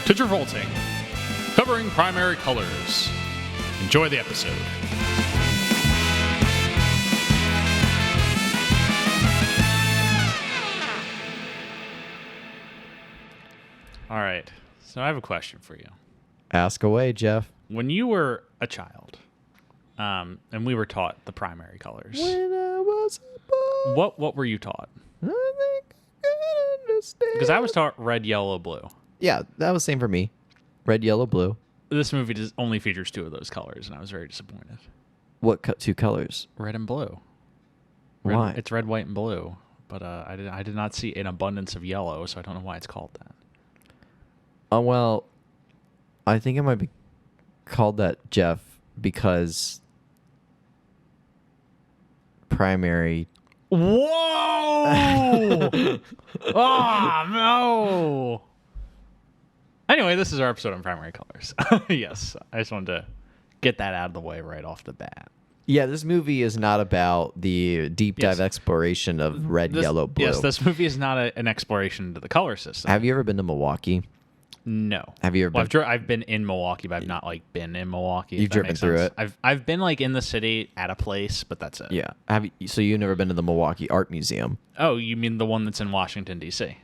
to Travolting, covering primary colors. Enjoy the episode. All right, so I have a question for you. Ask away, Jeff. When you were a child, and we were taught the primary colors, When I was a boy, what were you taught? I think I could understand. Because I was taught red, yellow, blue. Yeah, that was same for me. Red, yellow, blue. This movie only features two of those colors, and I was very disappointed. What two colors? Red and blue. Why? It's red, white, and blue, but I did not see an abundance of yellow, so I don't know why it's called that. Oh, well, I think it might be called that, Jeff, because primary. Whoa! Oh, no! Anyway, this is our episode on primary colors. Yes, I just wanted to get that out of the way right off the bat. Yeah, this movie is not about the deep dive exploration of red, yellow, blue. Yes, this movie is not an exploration into the color system. Have you ever been to Milwaukee? No. Have you ever been? I've been in Milwaukee, but I've not been in Milwaukee. You've driven through it? I've been in the city at a place, but that's it. Yeah. So you've never been to the Milwaukee Art Museum? Oh, you mean the one that's in Washington, D.C.?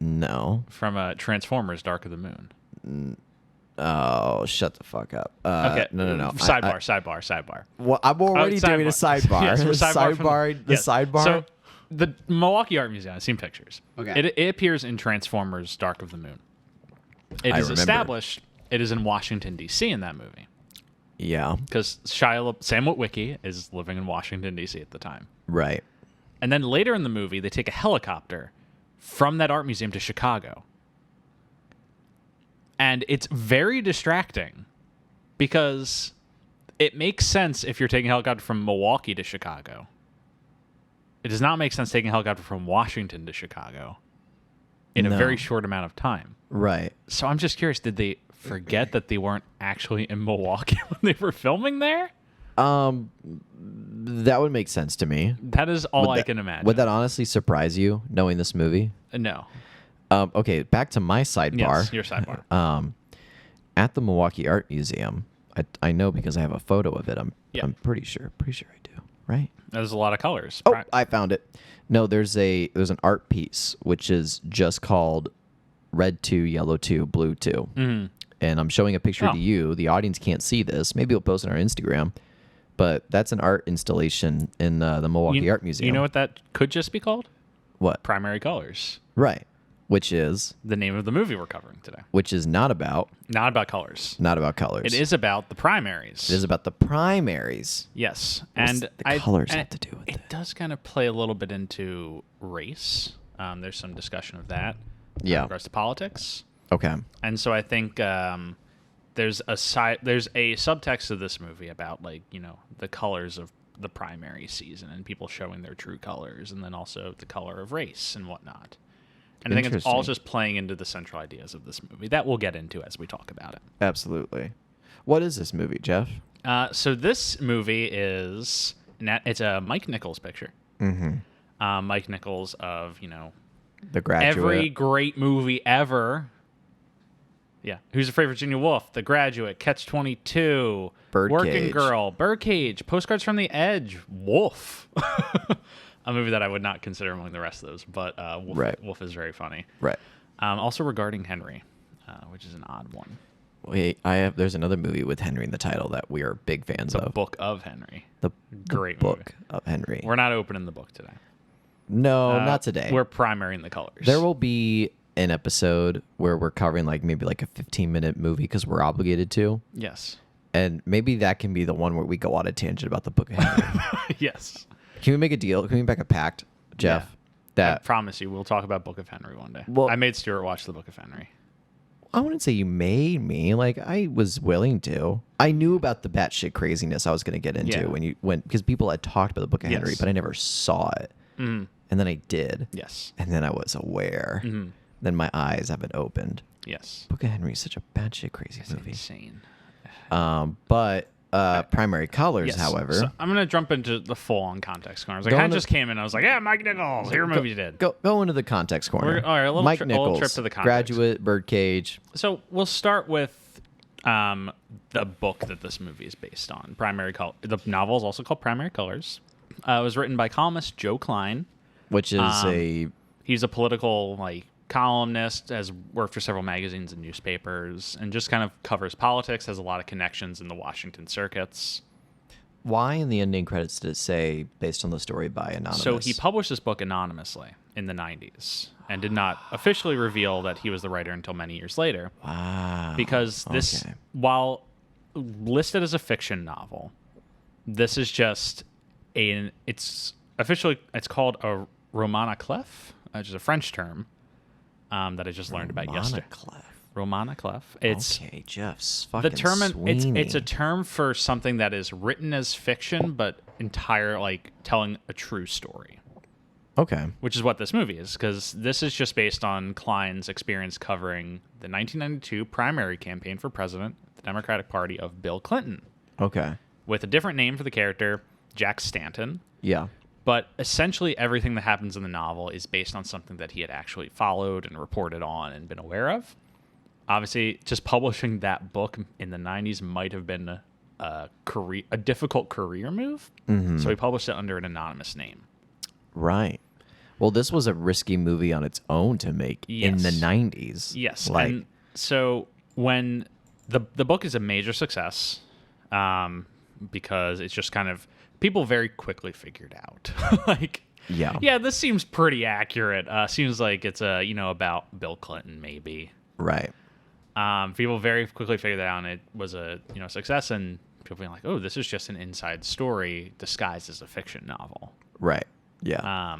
No. From Transformers: Dark of the Moon. Oh, shut the fuck up. Okay. No. Sidebar. Well, I'm already doing a sidebar. Yes, we're sidebar. So the Milwaukee Art Museum, I've seen pictures. Okay. It appears in Transformers: Dark of the Moon. It is established it is in Washington, D.C. in that movie. Yeah. Because Sam Witwicky is living in Washington, D.C. at the time. Right. And then later in the movie, they take a helicopter from that art museum to Chicago. And it's very distracting because it makes sense if you're taking a helicopter from Milwaukee to Chicago. It does not make sense taking a helicopter from Washington to Chicago in a very short amount of time. Right. So I'm just curious, did they forget that they weren't actually in Milwaukee when they were filming there? That would make sense to me. That is all I can imagine. Would that honestly surprise you, knowing this movie? No. Okay, back to my sidebar. Yes, your sidebar. At the Milwaukee Art Museum, I know because I have a photo of it. I'm pretty sure I do. Right? There's a lot of colors. Oh, I found it. No, there's an art piece which is just called Red 2, Yellow 2, Blue 2. Mm-hmm. And I'm showing a picture to you. The audience can't see this. Maybe we'll post it on our Instagram. But that's an art installation in the Milwaukee Art Museum. You know what that could just be called? What? Primary colors. Right. Which is the name of the movie we're covering today. Which is not about colors. Not about colors. It is about the primaries. It is about the primaries. Yes. And the colors have to do with it. It does kind of play a little bit into race. There's some discussion of that. Yeah. In regards to politics. Okay. And so I think there's a subtext of this movie about the colors of the primary season and people showing their true colors, and then also the color of race and whatnot. And I think it's all just playing into the central ideas of this movie that we'll get into as we talk about it. Absolutely. What is this movie, Jeff? So this movie it's a Mike Nichols picture. Mm-hmm. Mike Nichols of The Graduate. Every great movie ever. Yeah. Who's Afraid of Virginia Woolf? The Graduate, Catch-22, Working Girl, Birdcage, Postcards from the Edge, Wolf. A movie that I would not consider among the rest of those, but Wolf is very funny. Right. Also Regarding Henry, which is an odd one. Wait, there's another movie with Henry in the title that we are big fans of. The Book of Henry. The Great Book of Henry. We're not opening the book today. No, not today. We're primarying the colors. There will be an episode where we're covering maybe a 15-minute movie because we're obligated to. Yes. And maybe that can be the one where we go on a tangent about the Book of Henry. Yes. Can we make a deal? Can we make a pact, Jeff? Yeah. That I promise you, we'll talk about Book of Henry one day. Well, I made Stuart watch the Book of Henry. I wouldn't say you made me. I was willing to. I knew about the batshit craziness I was going to get into because people had talked about the Book of Henry, but I never saw it. Mm-hmm. And then I did. Yes. And then I was aware. Mm-hmm. Then my eyes haven't opened. Yes. Book of Henry is such a batshit crazy movie. Insane. But Primary Colors, Yes. however. So I'm going to jump into the full-on context corner. I just came in. I was like, yeah, Mike Nichols. Here, movie you did. Go into the context corner. All right, a little Mike a little Nichols, trip to the context. Graduate, Birdcage. So we'll start with the book that this movie is based on. The novel is also called Primary Colors. It was written by columnist Joe Klein. Which is He's a political columnist, has worked for several magazines and newspapers, and just kind of covers politics, has a lot of connections in the Washington circuits. Why in the ending credits did it say based on the story by Anonymous? So he published this book anonymously in the 90s and did not officially reveal that he was the writer until many years later. Wow. Because this, while listed as a fiction novel, this is just it's called a roman à clef, which is a French term that I just learned about yesterday. Roman à clef. It's okay, Jeff's fucking the term. Sweeney. It's a term for something that is written as fiction, but telling a true story. Okay. Which is what this movie is, because this is just based on Klein's experience covering the 1992 primary campaign for president, the Democratic Party of Bill Clinton. Okay. With a different name for the character, Jack Stanton. Yeah. But essentially everything that happens in the novel is based on something that he had actually followed and reported on and been aware of. Obviously, just publishing that book in the 90s might have been a difficult career move. Mm-hmm. So he published it under an anonymous name. Right. Well, this was a risky movie on its own to make in the 90s. Yes. And so when the book is a major success, because it's just kind of people very quickly figured out yeah, this seems pretty accurate. Seems like it's about Bill Clinton, maybe. Right. People very quickly figured that out, and it was a success, and people being like, oh, this is just an inside story disguised as a fiction novel. Right. Yeah.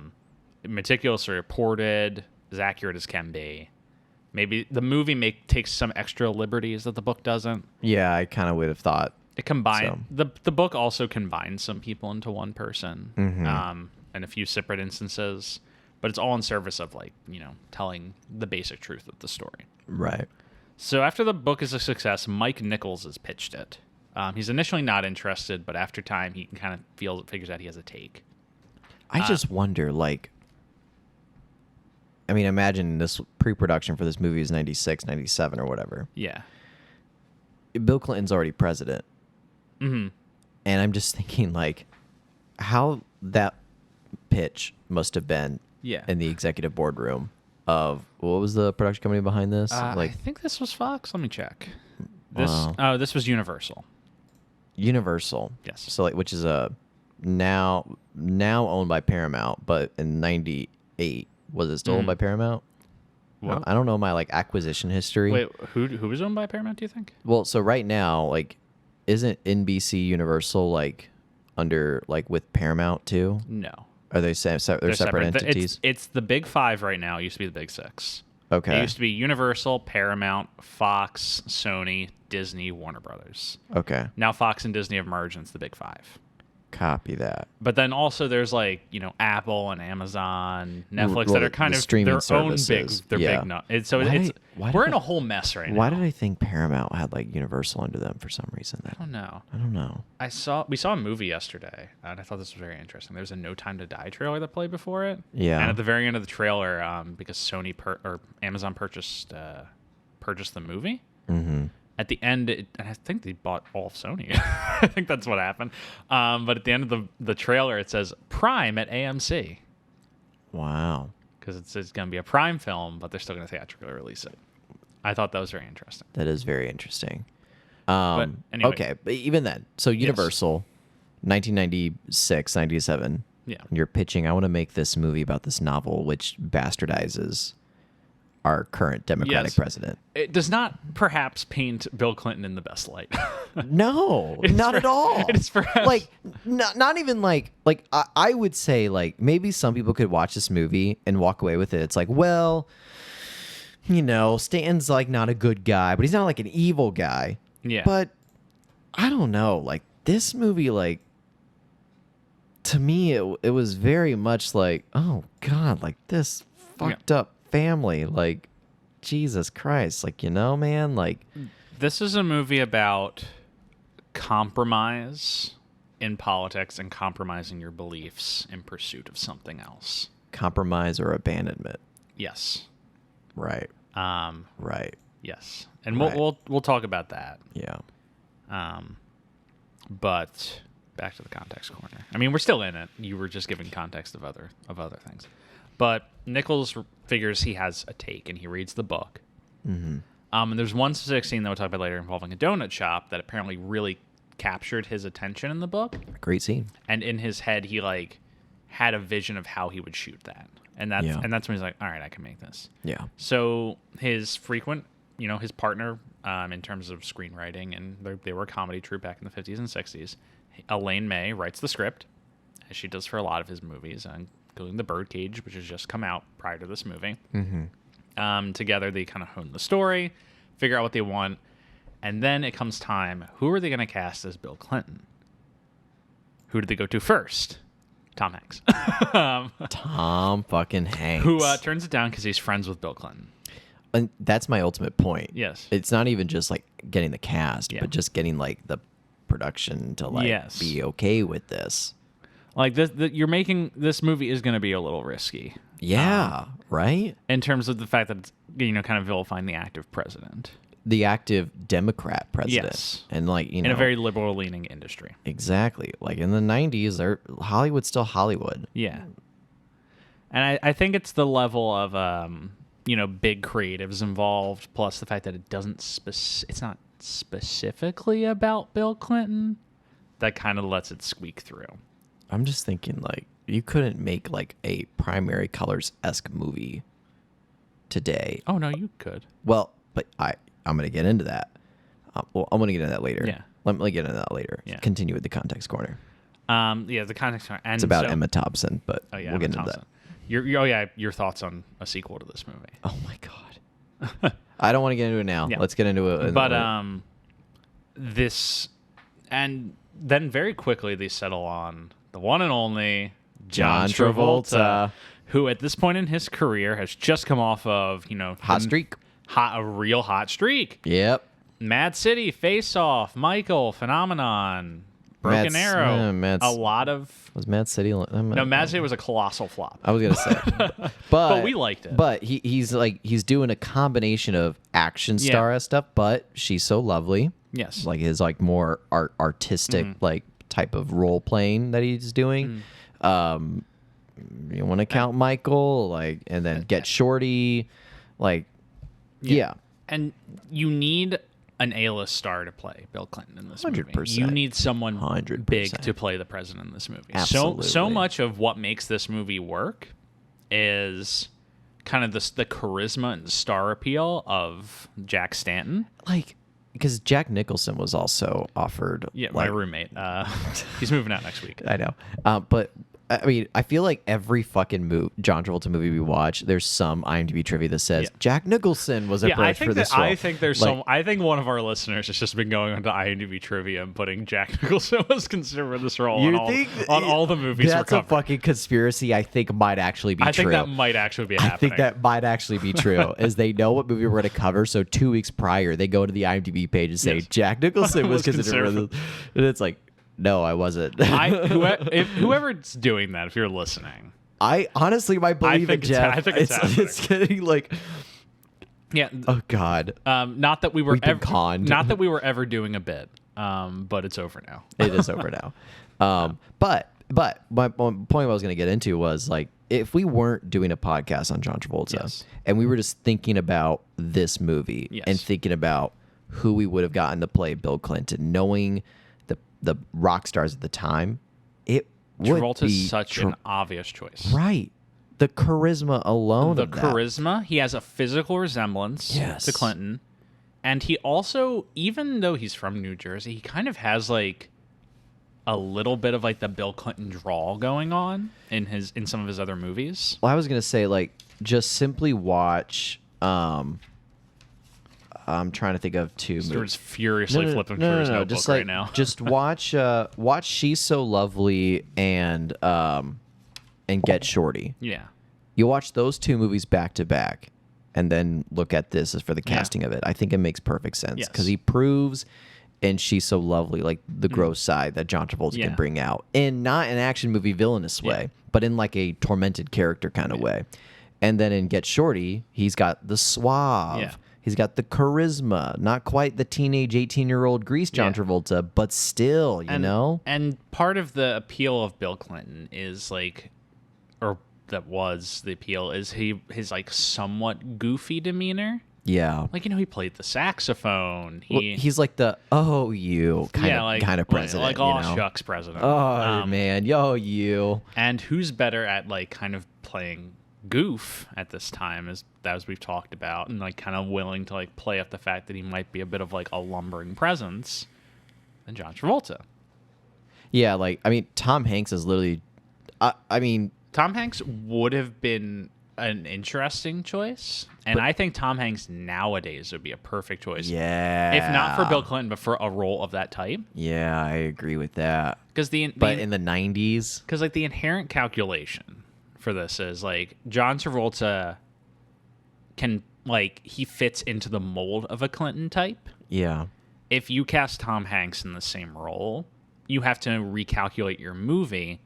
Meticulously reported, as accurate as can be. Maybe the movie takes some extra liberties that the book doesn't. Yeah, I kind of would have thought. It combined the book also combines some people into one person, and a few separate instances, but it's all in service of telling the basic truth of the story. Right. So after the book is a success, Mike Nichols has pitched it. He's initially not interested, but after time, he kind of figures out he has a take. I just wonder, imagine this pre-production for this movie is 96, 97 or whatever. Yeah. Bill Clinton's already president. Mm-hmm. And I'm just thinking, how that pitch must have been in the executive boardroom of, what was the production company behind this? I think this was Fox. Let me check. This was Universal. Universal. Yes. So, which is now owned by Paramount, but in 98, was it still owned by Paramount? What? I don't know my acquisition history. Wait, who was owned by Paramount, do you think? Well, so right now, isn't NBC Universal under with Paramount too? No. Are they they're separate entities? It's the Big Five right now. It used to be the Big Six. Okay. It used to be Universal, Paramount, Fox, Sony, Disney, Warner Brothers. Okay. Now Fox and Disney have merged into the Big Five. Copy that. But then also there's Apple and Amazon, Netflix that are kind of streaming their services. own big. So we're in a whole mess right now. Why did I think Paramount had Universal under them for some reason? I don't know. We saw a movie yesterday, and I thought this was very interesting. There's a No Time to Die trailer that played before it. Yeah. And at the very end of the trailer, because Sony or Amazon purchased the movie. Mm-hmm. At the end, and I think they bought all of Sony. I think that's what happened. But at the end of the trailer, it says Prime at AMC. Wow. Because it's going to be a Prime film, but they're still going to theatrically release it. I thought that was very interesting. That is very interesting. But anyway, okay, but even then, so Universal, 1996, 97. Yeah. You're pitching, I want to make this movie about this novel, which bastardizes our current Democratic president. It does not perhaps paint Bill Clinton in the best light. No, not at all. It is perhaps not even I would say maybe some people could watch this movie and walk away with it. It's Stanton's not a good guy, but he's not an evil guy. Yeah. But I don't know, this movie to me it was very much oh God, this fucked up family, Jesus Christ, man, this is a movie about compromise in politics and compromising your beliefs in pursuit of something else. Compromise or abandonment. Yes. Right. Right. Yes. And we'll talk about that. Yeah. But back to the context corner. I mean, we're still in it. You were just giving context of other things. But Nichols figures he has a take, and he reads the book. Mm-hmm. And there's one specific scene that we'll talk about later involving a donut shop that apparently really captured his attention in the book. Great scene. And in his head, he like had a vision of how he would shoot that. And that's when he's like, all right, I can make this. Yeah. So his frequent, his partner in terms of screenwriting, and they were a comedy troupe back in the 50s and 60s, Elaine May writes the script, as she does for a lot of his movies, including The Birdcage, which has just come out prior to this movie. Mm-hmm. Together, they kind of hone the story, figure out what they want, and then it comes time. Who are they going to cast as Bill Clinton? Who did they go to first? Tom Hanks. Tom fucking Hanks. Who turns it down because he's friends with Bill Clinton. And that's my ultimate point. Yes. It's not even just like getting the cast, but just getting like the production to like be okay with this. Like you're making this movie is going to be a little risky. Yeah, right? In terms of the fact that it's, kind of vilifying the active president. The active Democrat president. Yes. And like, in a very liberal leaning industry. Exactly. Like in the 90s, Hollywood's still Hollywood. Yeah. And I think it's the level of, big creatives involved, plus the fact that it doesn't, it's not specifically about Bill Clinton, that kind of lets it squeak through. I'm just thinking, like, you couldn't make like a Primary Colors-esque movie today. Oh no, you could. Well, but I'm going to get into that. I'm going to get into that later. Yeah. Let me get into that later. Yeah. Continue with the context corner. The context corner. And it's about Emma Thompson, but we'll Emma get into Thompson. that. Your thoughts on a sequel to this movie? Oh my God. I don't want to get into it now. Yeah. Let's get into it. But this, and then very quickly they settle on the one and only John Travolta, who at this point in his career has just come off of, hot streak. A real hot streak. Yep. Mad City, Face Off, Michael, Phenomenon, Broken Arrow. A lot of... Was Mad City... No, Mad City was a colossal flop. I was going to say. But we liked it. But he's doing a combination of action star stuff, but She's So Lovely. Yes. Like his like more artistic like type of role playing that he's doing. You want to count Michael, like, and then Get Shorty, like, yeah. And you need an A-list star to play Bill Clinton in this 100%. movie. You need someone 100%. big to play the president in this movie. Absolutely. So much of what makes this movie work is kind of the charisma and star appeal of Jack Stanton. Like, because Jack Nicholson was also offered. Yeah, my roommate. He's moving out next week. I know. But I mean, I feel like every fucking John Travolta movie we watch, there's some IMDb trivia that says Jack Nicholson was approached for this role. I think there's I think one of our listeners has just been going onto IMDb trivia and putting Jack Nicholson was considered for this role on all the movies. That's a fucking conspiracy. I think might actually be true. I think that might actually be happening. I think that might actually be true. Is they know what movie we're going to cover, so 2 weeks prior they go to the IMDb page and say Jack Nicholson was considered for this, and it's like. No, I wasn't. Whoever's doing that, if you're listening, I honestly might believe it, Jeff. I think it's getting like, yeah. Oh God. Not that we were conned. Not that we were ever doing a bit. But it's over now. It is over now. But my point I was going to get into was like, if we weren't doing a podcast on John Travolta and we were just thinking about this movie and thinking about who we would have gotten to play Bill Clinton, knowing the rock stars at the time, it would Travolta's be such an obvious choice. Right. The charisma alone. The charisma. He has a physical resemblance to Clinton. And he also, even though he's from New Jersey, he kind of has like a little bit of like the Bill Clinton drawl going on in some of his other movies. Well, I was going to say, like, just simply watch I'm trying to think of two movies. Stuart's furiously flipping through his notebook just like, right now. Just watch She's So Lovely and Get Shorty. Yeah. You watch those two movies back to back and then look at this as for the casting of it. I think it makes perfect sense because he proves and she's so lovely, like the gross side that John Travolta can bring out, and not an action movie villainous way, but in like a tormented character kind of way. And then in Get Shorty, he's got the suave. Yeah. He's got the charisma, not quite the teenage 18-year-old Grease John Travolta, but still, you know? And part of the appeal of Bill Clinton is like, or that was the appeal, is his like somewhat goofy demeanor. Yeah. Like, he played the saxophone. He's like the, kind of president. Like, all shucks president. Oh, man. Yo, you. And who's better at like kind of playing goof at this time, as we've talked about, and like kind of willing to like play up the fact that he might be a bit of like a lumbering presence, than John Travolta. Yeah, like, I mean, Tom Hanks is literally, Tom Hanks would have been an interesting choice, and I think Tom Hanks nowadays would be a perfect choice. Yeah. If not for Bill Clinton, but for a role of that type. Yeah, I agree with that. But in the 90s, because like the inherent calculation for this is like John Travolta can, like, he fits into the mold of a Clinton type. Yeah. If you cast Tom Hanks in the same role, you have to recalculate your movie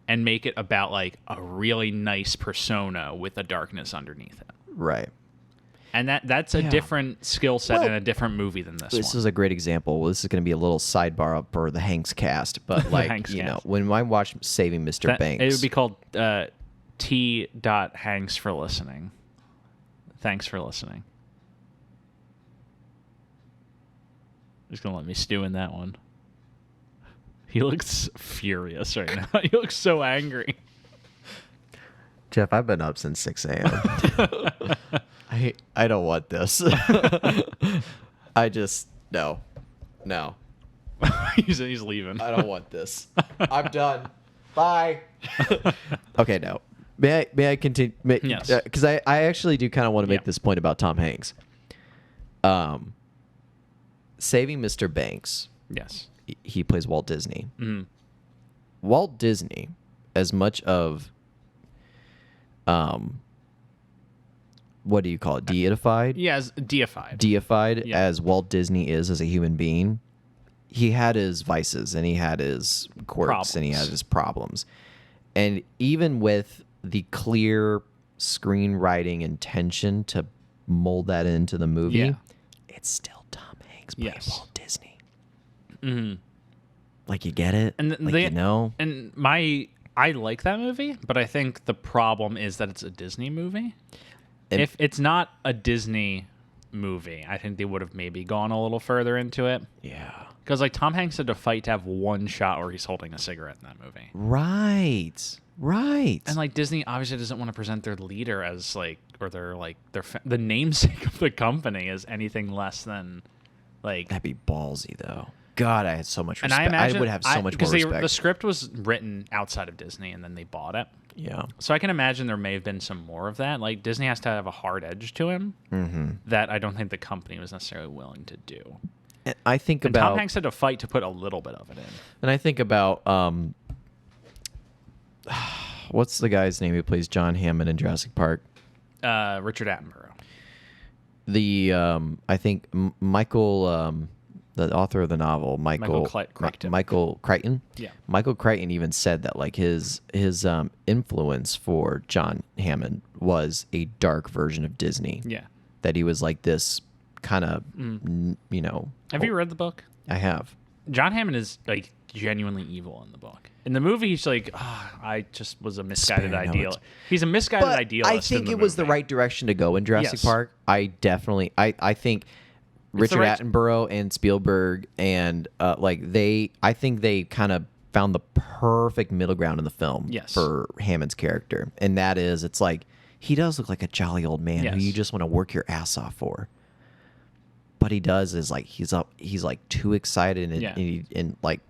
and make it about like a really nice persona with a darkness underneath it. Right. And that's a different skill set in a different movie than this one. This is a great example. This is going to be a little sidebar up for the Hanks cast, but like, know, when I watch Saving Mr. Banks, it would be called T. Hanks for listening. Thanks for listening. Just gonna let me stew in that one. He looks furious right now. He looks so angry. Jeff, I've been up since 6 a.m. I don't want this. I just no. He's leaving. I don't want this. I'm done. Bye. Okay, no. May I continue? Yes. Because I actually do kind of want to make this point about Tom Hanks. Saving Mr. Banks. Yes. He plays Walt Disney. Mm-hmm. Walt Disney, as much of, what do you call it? Deified? Yes, deified. Deified as Walt Disney is as a human being. He had his vices and he had his quirks and he had his problems. And even with the clear screenwriting intention to mold that into the movie, it's still Tom Hanks playing Walt Disney. Mm-hmm. Like, you get it? And you know? And I like that movie, but I think the problem is that it's a Disney movie. And if it's not a Disney movie, I think they would have maybe gone a little further into it. Yeah. Because like Tom Hanks had to fight to have one shot where he's holding a cigarette in that movie. Right. And like Disney obviously doesn't want to present their leader as like, or the namesake of the company as anything less than like. That'd be ballsy though. God, I had so much respect. I would have so much more respect. Because the script was written outside of Disney and then they bought it. Yeah. So I can imagine there may have been some more of that. Like Disney has to have a hard edge to him that I don't think the company was necessarily willing to do. And I think and about Tom Hanks had to fight to put a little bit of it in. And I think about what's the guy's name who plays John Hammond in Jurassic Park? Richard Attenborough. I think Michael, the author of the novel, Michael Crichton. Yeah. Michael Crichton even said that like his influence for John Hammond was a dark version of Disney. Yeah. That he was like this kind of, you know. Have you read the book? I have. John Hammond is like genuinely evil in the book. In the movie, he's like, I just was a misguided idealist. He's a misguided idealist. I think it was the right direction to go in Jurassic Park. I definitely, I think Richard Attenborough and Spielberg and I think they kind of found the perfect middle ground in the film for Hammond's character. And that is, it's like, he does look like a jolly old man who you just want to work your ass off for. But he does is like, he's like too excited and like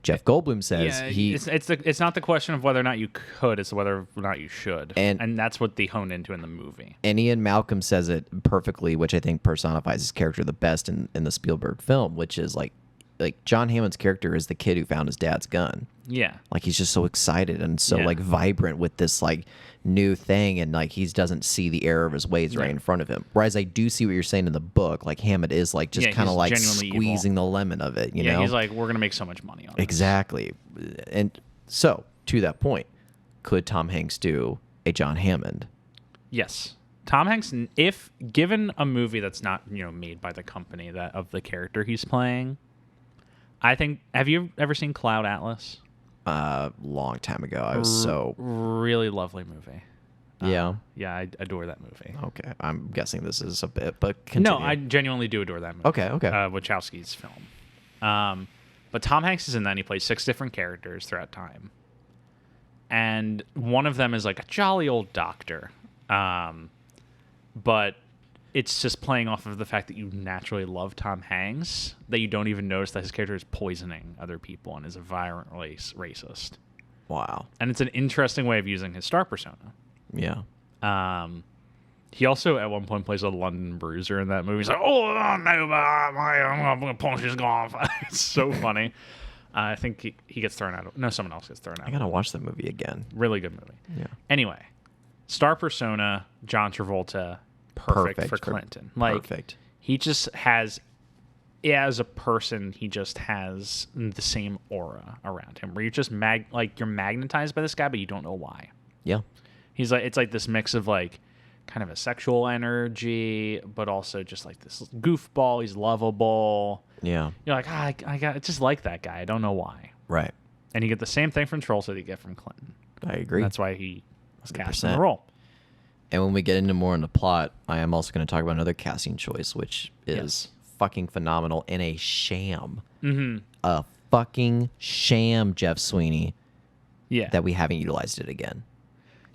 Jeff Goldblum says, it's not the question of whether or not you could, it's whether or not you should. And that's what they hone into in the movie. And Ian Malcolm says it perfectly, which I think personifies his character the best in the Spielberg film, which is like, like John Hammond's character is the kid who found his dad's gun. Yeah. Like he's just so excited and so like vibrant with this like new thing, and like he doesn't see the error of his ways right in front of him. Whereas I do see what you're saying in the book. Like Hammond is like just kind of like squeezing the lemon of it. You know, he's like, we're gonna make so much money on it. Exactly. And so to that point, could Tom Hanks do a John Hammond? Yes. Tom Hanks, if given a movie that's not, made by the company that of the character he's playing, I think. Have you ever seen Cloud Atlas? Long time ago. I was really lovely movie. Yeah. Yeah, I adore that movie. Okay, I'm guessing this is a bit, but continue. No, I genuinely do adore that movie. Okay. Wachowski's film. But Tom Hanks is in that, and he plays 6 different characters throughout time. And one of them is like a jolly old doctor. But it's just playing off of the fact that you naturally love Tom Hanks, that you don't even notice that his character is poisoning other people and is a violent racist. Wow. And it's an interesting way of using his star persona. Yeah. He also at one point plays a London bruiser in that movie. He's like, oh, no, I'm going to punch his golf. It's so funny. I think he gets thrown out. No, someone else gets thrown out. I got to watch that movie again. Really good movie. Yeah. Anyway, star persona, John Travolta, perfect for Clinton. Perfect. He just has, as a person, he just has the same aura around him where you're just you're magnetized by this guy, but you don't know why. Yeah. He's like, it's like this mix of like kind of a sexual energy, but also just like this goofball. He's lovable. Yeah. You're like, I just like that guy. I don't know why. Right. And you get the same thing from Travolta that you get from Clinton. I agree. That's why he was 100%. cast in the role. And when we get into more in the plot, I am also going to talk about another casting choice, which is fucking phenomenal in a sham. Mm-hmm. A fucking sham, Jeff Sweeney. Yeah. That we haven't utilized it again.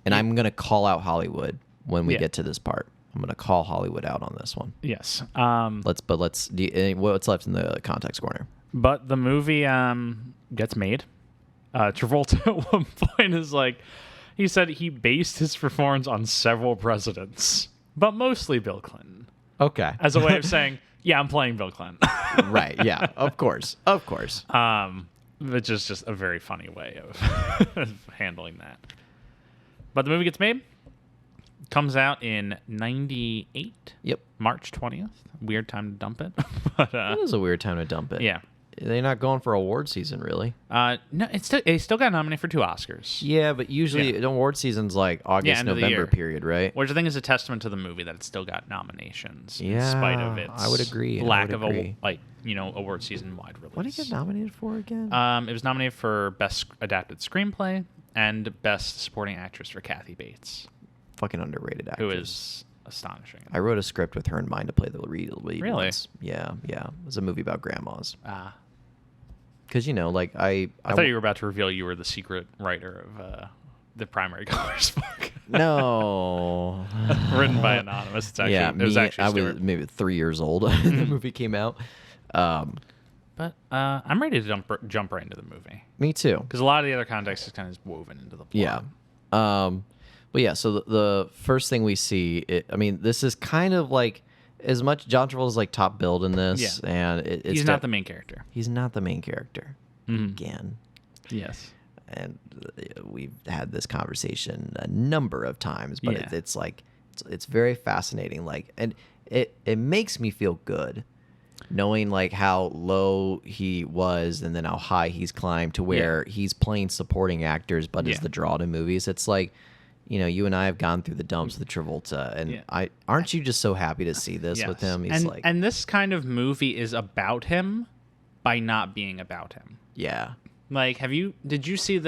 And I'm going to call out Hollywood when we get to this part. I'm going to call Hollywood out on this one. Yes. What's left in the context corner? But the movie gets made. Travolta at one point is like, he said he based his performance on several presidents, but mostly Bill Clinton. Okay. As a way of saying, yeah, I'm playing Bill Clinton. Right. Yeah. Of course. Which is just a very funny way of handling that. But the movie gets made. Comes out in 98. Yep. March 20th. Weird time to dump it. But it is a weird time to dump it. Yeah. They're not going for award season, really. No, it still got nominated for 2 Oscars. Yeah, but usually award season's like August, November period, right? Which I think is a testament to the movie that it still got nominations in spite of its I would agree. lack of award season wide release. What did it get nominated for again? It was nominated for Best Adapted Screenplay and Best Supporting Actress for Kathy Bates. Fucking underrated actress. Who is astonishing. I wrote a script with her in mind to play the lead. Really? Once. Yeah. It was a movie about grandmas. Because, I thought you were about to reveal you were the secret writer of the Primary Colors book. No. Written by Anonymous. It's actually, it was actually I Stuart. was maybe 3 years old when the movie came out. But I'm ready to jump right into the movie. Me too. Because a lot of the other context is kind of woven into the plot. Yeah. But yeah, so the first thing we see, this is kind of like, as much John Travolta's like top billed in this, and he's not the main character. He's not the main character again. Yes, and we've had this conversation a number of times, but it's like it's very fascinating. Like, and it makes me feel good knowing like how low he was and then how high he's climbed to where he's playing supporting actors, but is the draw to movies. It's like, you and I have gone through the dumps with Travolta, and aren't you just so happy to see this with him? He's and this kind of movie is about him by not being about him. Yeah. Like, did you see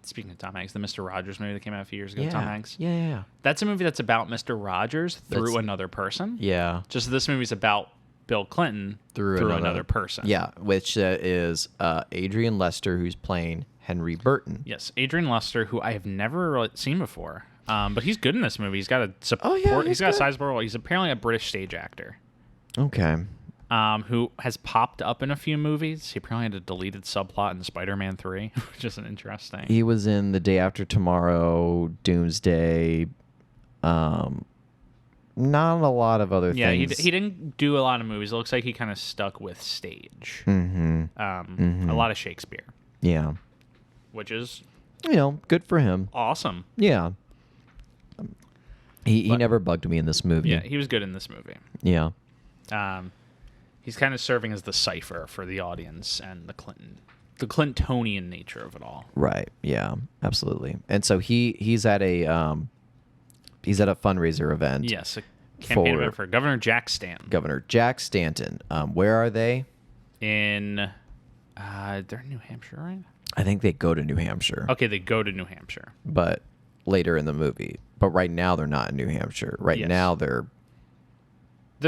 speaking of Tom Hanks, the Mr. Rogers movie that came out a few years ago? Tom Hanks. Yeah. That's a movie that's about Mr. Rogers through another person. Yeah. Just this movie's about Bill Clinton through another person. Yeah, which is Adrian Lester, who's playing Henry Burton. Yes, Adrian Lester, who I have never seen before, but he's good in this movie. He's got a support. He's got a sizable role. He's apparently a British stage actor. Okay. Who has popped up in a few movies. He apparently had a deleted subplot in Spider-Man 3, which is an interesting. He was in The Day After Tomorrow, Doomsday. not a lot of other Yeah, things. he didn't do a lot of movies. It looks like he kind of stuck with stage. Mm-hmm. A lot of Shakespeare. Yeah. Which is, good for him. awesome. Yeah. He never bugged me in this movie. Yeah, he was good in this movie. Yeah. He's kind of serving as the cipher for the audience and the Clintonian nature of it all. Right. Yeah. Absolutely. And so he's at a fundraiser event. Yes, a campaign event for Governor Jack Stanton. Governor Jack Stanton. Where are they? They're in New Hampshire, right? I think they go to New Hampshire. Okay, they go to New Hampshire. But later in the movie. But right now they're not in New Hampshire. Right now they're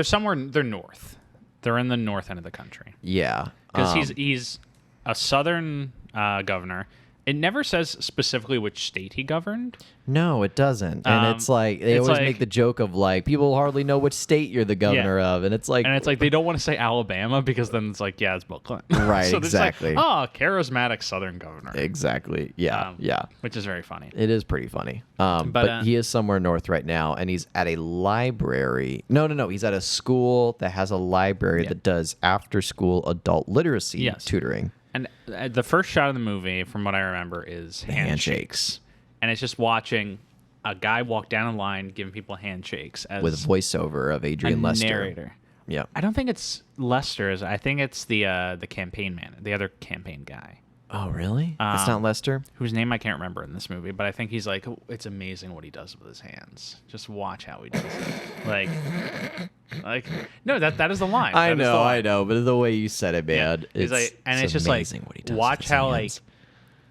somewhere. They're north. They're in the north end of the country. Yeah, because he's a southern governor. It never says specifically which state he governed. No, it doesn't. And it's like they always make the joke of like people hardly know which state you're the governor of, and it's like they don't want to say Alabama because then it's like it's Bill Clinton. Right, so exactly. It's like, charismatic southern governor. Exactly. Yeah, yeah. Which is very funny. It is pretty funny. But he is somewhere north right now, and he's at a library. No. He's at a school that has a library that does after-school adult literacy tutoring. And the first shot of the movie, from what I remember, is handshakes. And it's just watching a guy walk down a line giving people handshakes with voiceover of Adrian Lester. Narrator. Yeah. I don't think it's Lester. I think it's the campaign man, the other campaign guy. Oh, really? It's not Lester? Whose name I can't remember in this movie, but I think he's like, it's amazing what he does with his hands. Just watch how he does it. Like, no, that is the line. I know, but the way you said it, man, it's like, and it's just like, what he does watch how hands.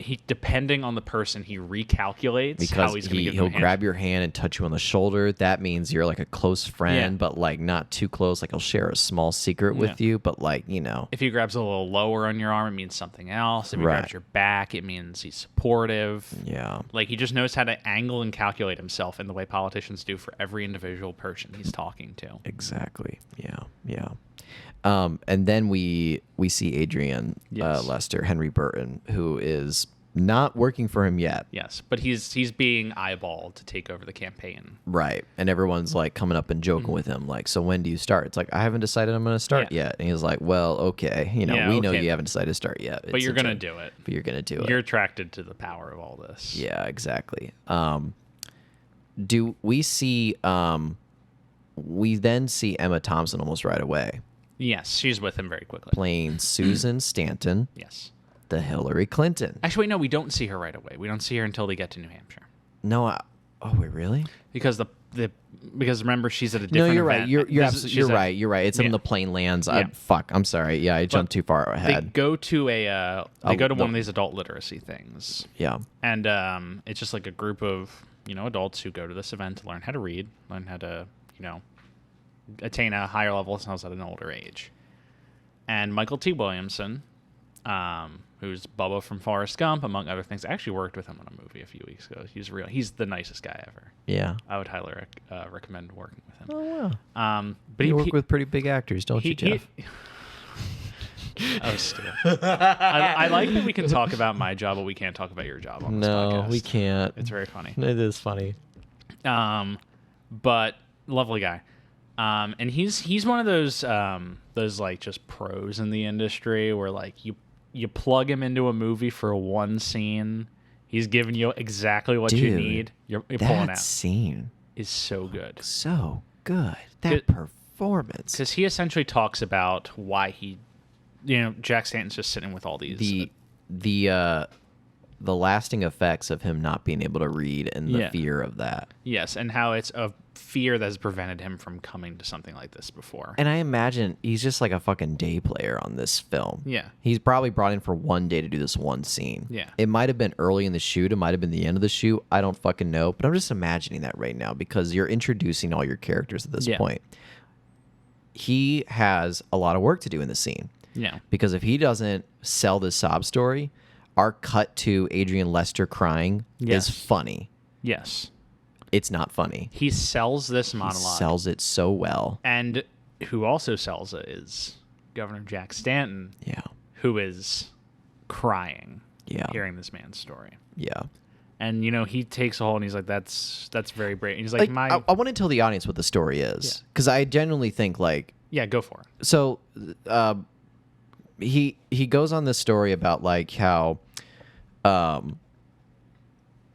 he, depending on the person, he recalculates how he's going to he'll grab your hand and touch you on the shoulder. That means you're like a close friend, but like not too close. Like he'll share a small secret with you, but like, if he grabs a little lower on your arm, it means something else. If he grabs your back, it means he's supportive. Yeah. Like he just knows how to angle and calculate himself in the way politicians do for every individual person he's talking to. Exactly. Yeah. Yeah. And then we see Adrian Lester, Henry Burton, who is not working for him yet. Yes, but he's being eyeballed to take over the campaign. Right. And everyone's like coming up and joking with him, like, so when do you start? It's like, I haven't decided I'm going to start yet. And he's like, well, okay. We know you haven't decided to start yet. But you're going to do it. But you're going to do it. You're attracted to the power of all this. Yeah, exactly. Do we see... we then see Emma Thompson almost right away. Yes, she's with him very quickly. Playing Susan Stanton. Yes. The Hillary Clinton. Actually, no, we don't see her right away. We don't see her until they get to New Hampshire. No, oh wait, really? Because because remember she's at a different. No, you're event. right. You're right. You're right. It's when the plane lands. Yeah. I'm sorry. Yeah, I jumped too far ahead. They go to one of these adult literacy things. Yeah. And it's just like a group of adults who go to this event to learn how to read, learn how to attain a higher level of skills at an older age. And Michael T. Williamson, who's Bubba from Forrest Gump, among other things, I actually worked with him on a movie a few weeks ago. He's the nicest guy ever. Yeah. I would highly recommend working with him. Oh, wow. But you work with pretty big actors, don't you, Jeff? Oh, Stuart. I like that we can talk about my job, but we can't talk about your job on this podcast. No, we can't. It's very funny. It is funny. But lovely guy. And he's one of those like just pros in the industry where like you plug him into a movie for one scene, he's giving you exactly what you need. You're pulling out. That scene is so good. So good. That performance. Because he essentially talks about why he, Jack Stanton's just sitting with all these. The lasting effects of him not being able to read and the fear of that. Yes, and how it's a fear that has prevented him from coming to something like this before. And I imagine he's just like a fucking day player on this film. Yeah. He's probably brought in for one day to do this one scene. Yeah. It might have been early in the shoot. It might have been the end of the shoot. I don't fucking know. But I'm just imagining that right now because you're introducing all your characters at this point. He has a lot of work to do in the scene. Yeah. Because if he doesn't sell this sob story, our cut to Adrian Lester crying is funny. Yes. It's not funny. He sells this monologue. He sells it so well. And who also sells it is Governor Jack Stanton. Yeah. Who is crying. Yeah. Hearing this man's story. Yeah. And he takes a hold and he's like, "That's very brave." And he's like, I want to tell the audience what the story is because I genuinely think like, yeah, go for it. So, he goes on this story about like how,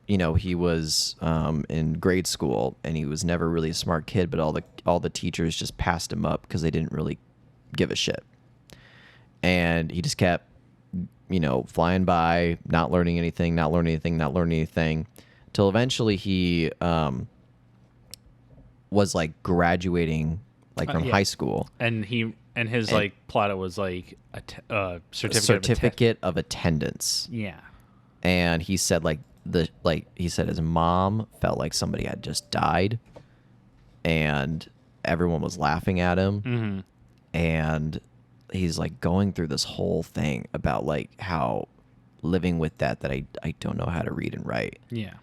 he was in grade school and he was never really a smart kid, but all the teachers just passed him up because they didn't really give a shit, and he just kept flying by, not learning anything, till eventually he was like graduating like from high school, and his like plot was like a certificate of attendance. Yeah, and he said he said his mom felt like somebody had just died, and everyone was laughing at him, and he's like going through this whole thing about like how living with that I don't know how to read and write. Yeah.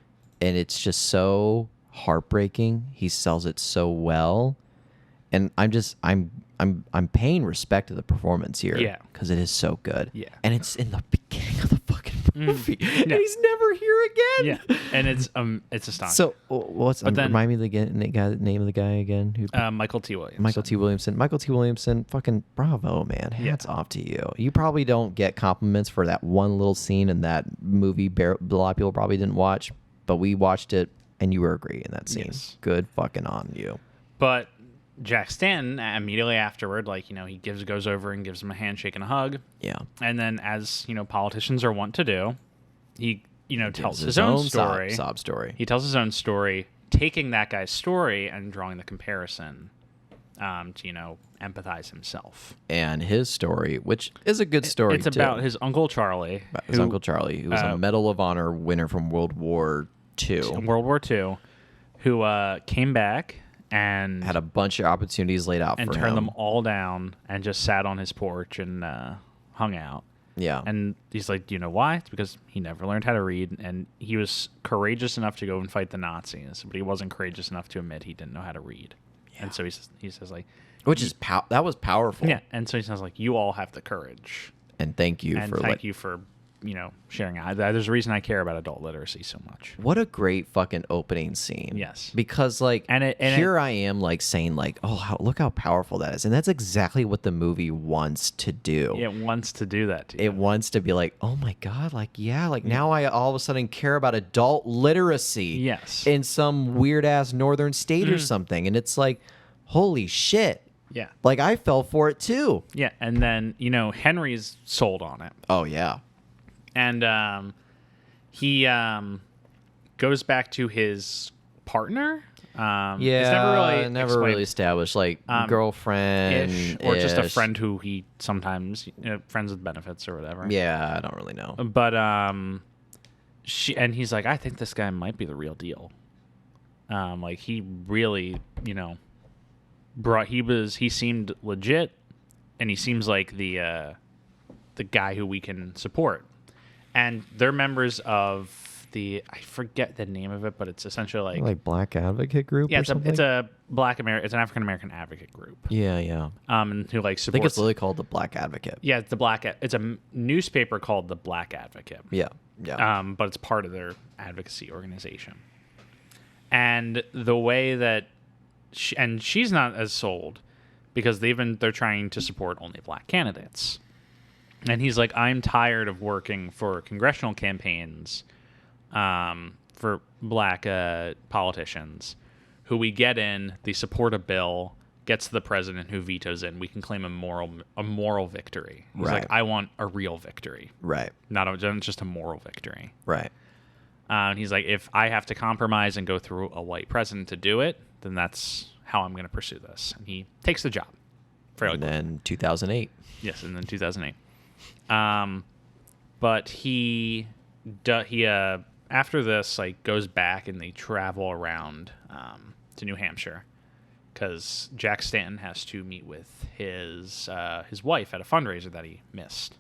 And it's just so heartbreaking. He sells it so well. And I'm paying respect to the performance here. Yeah. Because it is so good. Yeah. And it's in the beginning of the fucking movie. And he's never here again. Yeah. And it's astonishing. So remind me the name of the guy again? Michael T. Williamson. Michael T. Williamson, fucking bravo, man. Hats off to you. You probably don't get compliments for that one little scene in that movie a lot of people probably didn't watch, but we watched it and you were great in that scene. Yes. Good fucking on you. But Jack Stanton immediately afterward, like, he goes over and gives him a handshake and a hug. Yeah. And then, as politicians are wont to do, he tells his own story. Sob story. He tells his own story, taking that guy's story and drawing the comparison to empathize himself. And his story, which is a good story. It's about his Uncle Charlie. Uncle Charlie, who was a Medal of Honor winner from World War II. Who came back and had a bunch of opportunities laid out for him. And turned them all down and just sat on his porch and hung out. Yeah. And he's like, do you know why? It's because he never learned how to read, and he was courageous enough to go and fight the Nazis, but he wasn't courageous enough to admit he didn't know how to read. Yeah. And so he says like... that was powerful. Yeah, and so he says like, you all have the courage. And thank you for sharing it. There's a reason I care about adult literacy so much. What a great fucking opening scene. Yes. Because like here I am like saying like, oh, look how powerful that is. And that's exactly what the movie wants to do. It wants to do that to you. It wants to be like, oh my God, like, yeah, like now I all of a sudden care about adult literacy. Yes. In some weird ass northern state or something. And it's like, holy shit. Yeah. Like I fell for it too. Yeah. And then, Henry's sold on it. Oh yeah. And he goes back to his partner. It's never really established, like girlfriend or just a friend who he sometimes friends with benefits or whatever. Yeah, I don't really know. But he's like, I think this guy might be the real deal. Like he really, he seemed legit, and he seems like the guy who we can support. And they're members of I forget the name of it, but it's essentially like Black Advocate Group. Yeah, it's an African American advocate group. Yeah. And who like supports. I think it's literally called the Black Advocate. Yeah, it's a newspaper called the Black Advocate. Yeah. But it's part of their advocacy organization. And the way that she's not as sold because they're trying to support only black candidates. And he's like, I'm tired of working for congressional campaigns for black politicians who we get in, they support a bill, gets to the president who vetoes it, and we can claim a moral victory. He's like, I want a real victory. Right. Not just a moral victory. Right. And he's like, if I have to compromise and go through a white president to do it, then that's how I'm going to pursue this. And he takes the job. And then 2008. Yes, and then 2008. But he after this goes back and they travel around to New Hampshire because Jack Stanton has to meet with his wife at a fundraiser that he missed.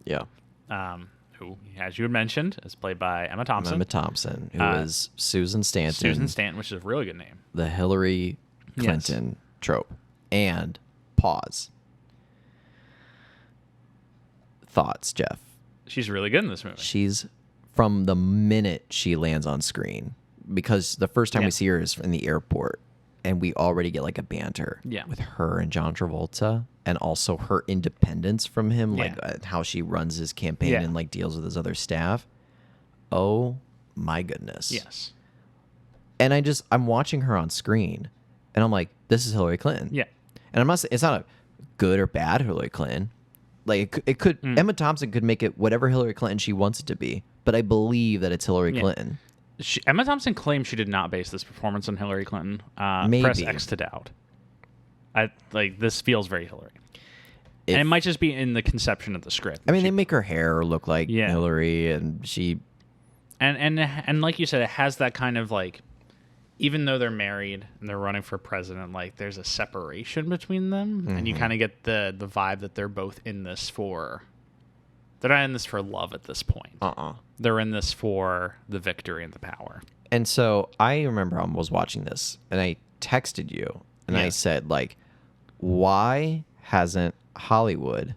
Yeah. Who, as you had mentioned, is played by Emma Thompson. Who is Susan Stanton. Susan Stanton, which is a really good name. The Hillary Clinton trope. And pause. Thoughts, Jeff? She's really good in this movie. She's from the minute she lands on screen, because the first time we see her is in the airport, and we already get like a banter with her and John Travolta, and also her independence from him, like how she runs his campaign and like deals with his other staff. Oh my goodness. Yes. And I'm watching her on screen, and I'm like, this is Hillary Clinton. Yeah. And I'm not saying it's not a good or bad Hillary Clinton. Like it could Emma Thompson could make it whatever Hillary Clinton she wants it to be, but I believe that it's Hillary Clinton. Emma Thompson claims she did not base this performance on Hillary Clinton. Maybe. Press X to doubt. This feels very Hillary. And it might just be in the conception of the script. I mean, they make her hair look like Hillary, and she... And like you said, it has that kind of like, even though they're married and they're running for president, like there's a separation between them, and you kind of get the vibe that they're both in this for. They're not in this for love at this point. They're in this for the victory and the power. And so I remember I was watching this, and I texted you, and I said, like, why hasn't Hollywood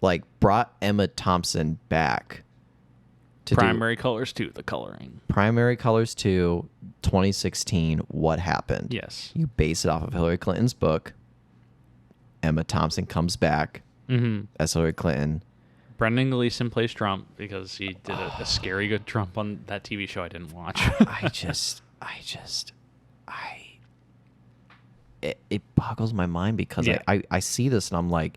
like brought Emma Thompson back? Primary Colors 2, the coloring. Primary Colors 2, 2016, what happened? Yes. You base it off of Hillary Clinton's book. Emma Thompson comes back as Hillary Clinton. Brendan Gleeson plays Trump because he did a scary good Trump on that TV show I didn't watch. It boggles my mind because I see this and I'm like,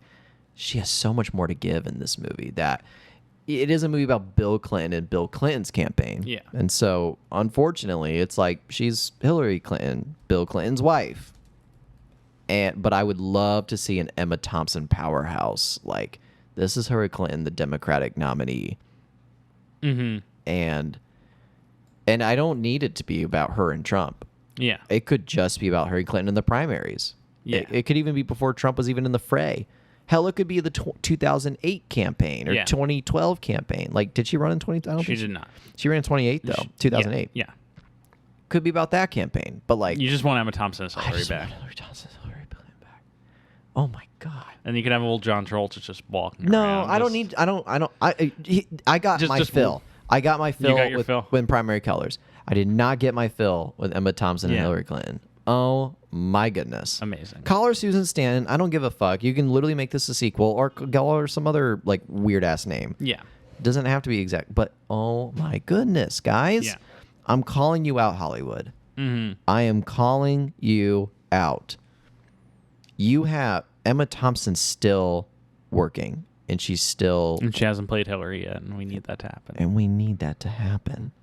she has so much more to give in this movie. That it is a movie about Bill Clinton and Bill Clinton's campaign. Yeah. And so, unfortunately, it's like she's Hillary Clinton, Bill Clinton's wife. But I would love to see an Emma Thompson powerhouse. Like, this is Hillary Clinton, the Democratic nominee. And I don't need it to be about her and Trump. Yeah. It could just be about Hillary Clinton in the primaries. Yeah. It could even be before Trump was even in the fray. Hell, it could be the 2008 campaign or 2012 campaign. Like, did she run in 2012? She did not. She ran in 2008, though. 2008. Yeah. Could be about that campaign. But, like... You just want Emma Thompson as Hillary back. Hillary Thompson as Hillary Clinton back. Oh, my God. And you can have old John Travolta just walking No, around. I don't need... I got my fill. I got my fill with Primary Colors. I did not get my fill with Emma Thompson and Hillary Clinton. Oh, my goodness. Amazing. Call her Susan Stanton. I don't give a fuck. You can literally make this a sequel or call her some other like weird ass name. Yeah. Doesn't have to be exact. But oh my goodness, guys. Yeah. I'm calling you out, Hollywood. I am calling you out. You have Emma Thompson still working, and she's still... And she hasn't played Hillary yet, and we need that to happen. And we need that to happen.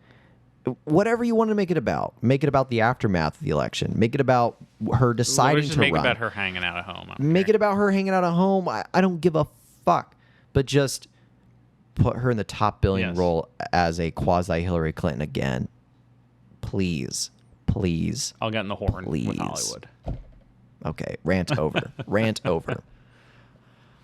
Whatever you want to make it about the aftermath of the election. Make it about her deciding to run. Make it about her hanging out at home. Make it about her hanging out at home. I don't give a fuck. But just put her in the top billing role as a quasi Hillary Clinton again. Please. Please. I'll get in the horn with Hollywood. Okay. Rant over. Rant over.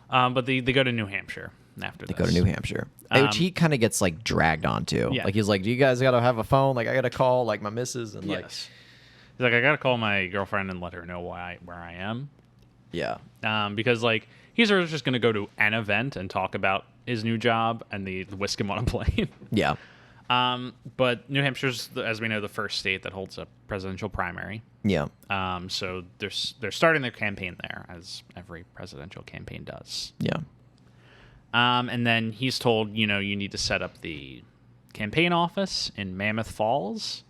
But they go to New Hampshire after this. They go to New Hampshire. Which he kind of gets like dragged onto. Yeah. Like he's like, do you guys got to have a phone? Like I got to call like my missus and like. He's like, I got to call my girlfriend and let her know where I am. Yeah. Because like he's just going to go to an event and talk about his new job and the whisk him on a plane. Yeah. But New Hampshire's, as we know, the first state that holds a presidential primary. Yeah. So they're starting their campaign there, as every presidential campaign does. Yeah. And then he's told, you need to set up the campaign office in Mammoth Falls,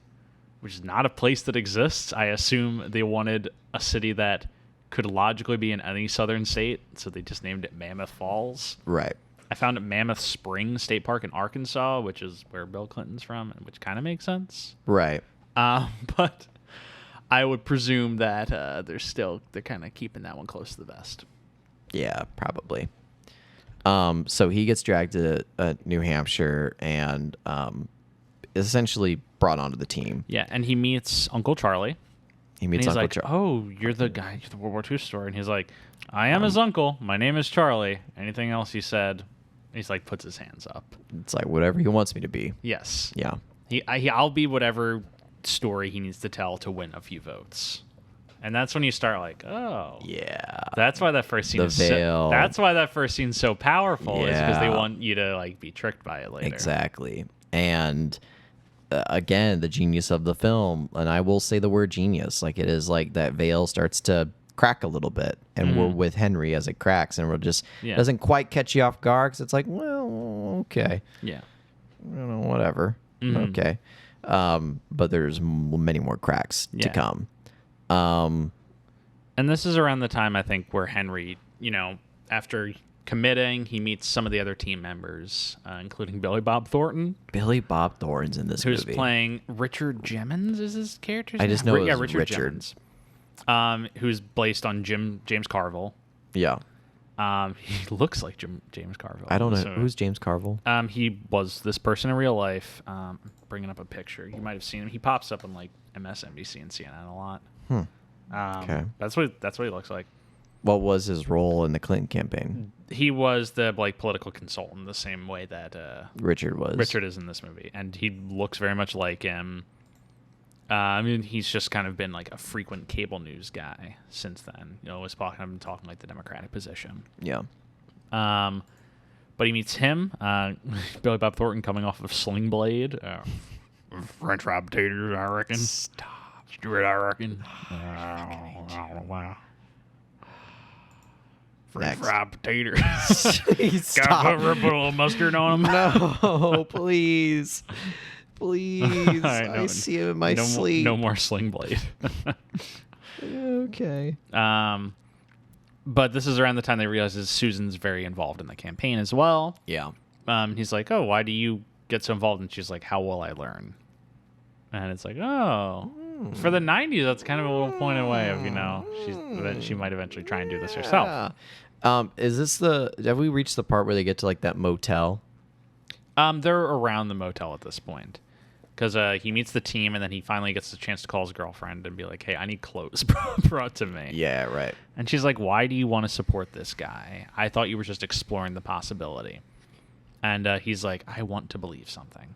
which is not a place that exists. I assume they wanted a city that could logically be in any southern state, so they just named it Mammoth Falls. Right. I found it Mammoth Springs State Park in Arkansas, which is where Bill Clinton's from, which kind of makes sense. Right. But I would presume that they're kind of keeping that one close to the vest. Yeah, probably. So he gets dragged to New Hampshire and essentially brought onto the team. Yeah, and he meets Uncle Charlie. He's like, Charlie. oh, you're the guy at the World War II store. And he's like, I am his uncle. My name is Charlie. Anything else he said? He's like, puts his hands up. It's like whatever he wants me to be. Yes. Yeah. I'll be whatever story he needs to tell to win a few votes. And that's when you start like, oh. Yeah. That's why that first scene The is veil. that's why that first scene's so powerful, is because they Yeah. want you to like be tricked by it later. Exactly. And again, the genius of the film, and I will say the word genius, like it is like that veil starts to crack a little bit, and we're with Henry as it cracks, and we're just doesn't quite catch you off guard because it's like, well, okay, yeah, I don't know, whatever, okay, but there's many more cracks to come. And this is around the time I think where Henry, after committing, he meets some of the other team members, including Billy Bob Thornton. Billy Bob Thornton's in this movie. Who's playing Richard Jemmons is his character's I name? just know it was Richard Richard. Jemmons. Who's based on James Carville. Yeah. He looks like James Carville. I don't know. Who's James Carville? He was this person in real life. Bringing up a picture. You might have seen him. He pops up on like MSNBC and CNN a lot. Okay. That's what he looks like. What was his role in the Clinton campaign? He was the like political consultant, the same way that Richard was. Richard is in this movie, and he looks very much like him. I mean, he's just kind of been like a frequent cable news guy since then. Was talking like the Democratic position. Yeah. But he meets him, Billy Bob Thornton, coming off of Sling Blade, French fry potatoes, I reckon. Stop. Stuart, I reckon. Wow. French fry potatoes. Stop. Gotta put a little mustard on them. No, please. Please. I see him in my sleep. No more Sling Blade. Okay. But this is around the time they realize that Susan's very involved in the campaign as well. Yeah. He's like, oh, why do you get so involved? And she's like, how will I learn? And it's like, oh, for the 90s, that's kind of a little pointed way of, that she might eventually try and do this herself. Is this have we reached the part where they get to like that motel? They're around the motel at this point. Because he meets the team, and then he finally gets the chance to call his girlfriend and be like, hey, I need clothes brought to me. Yeah, right. And she's like, why do you want to support this guy? I thought you were just exploring the possibility. And he's like, I want to believe something.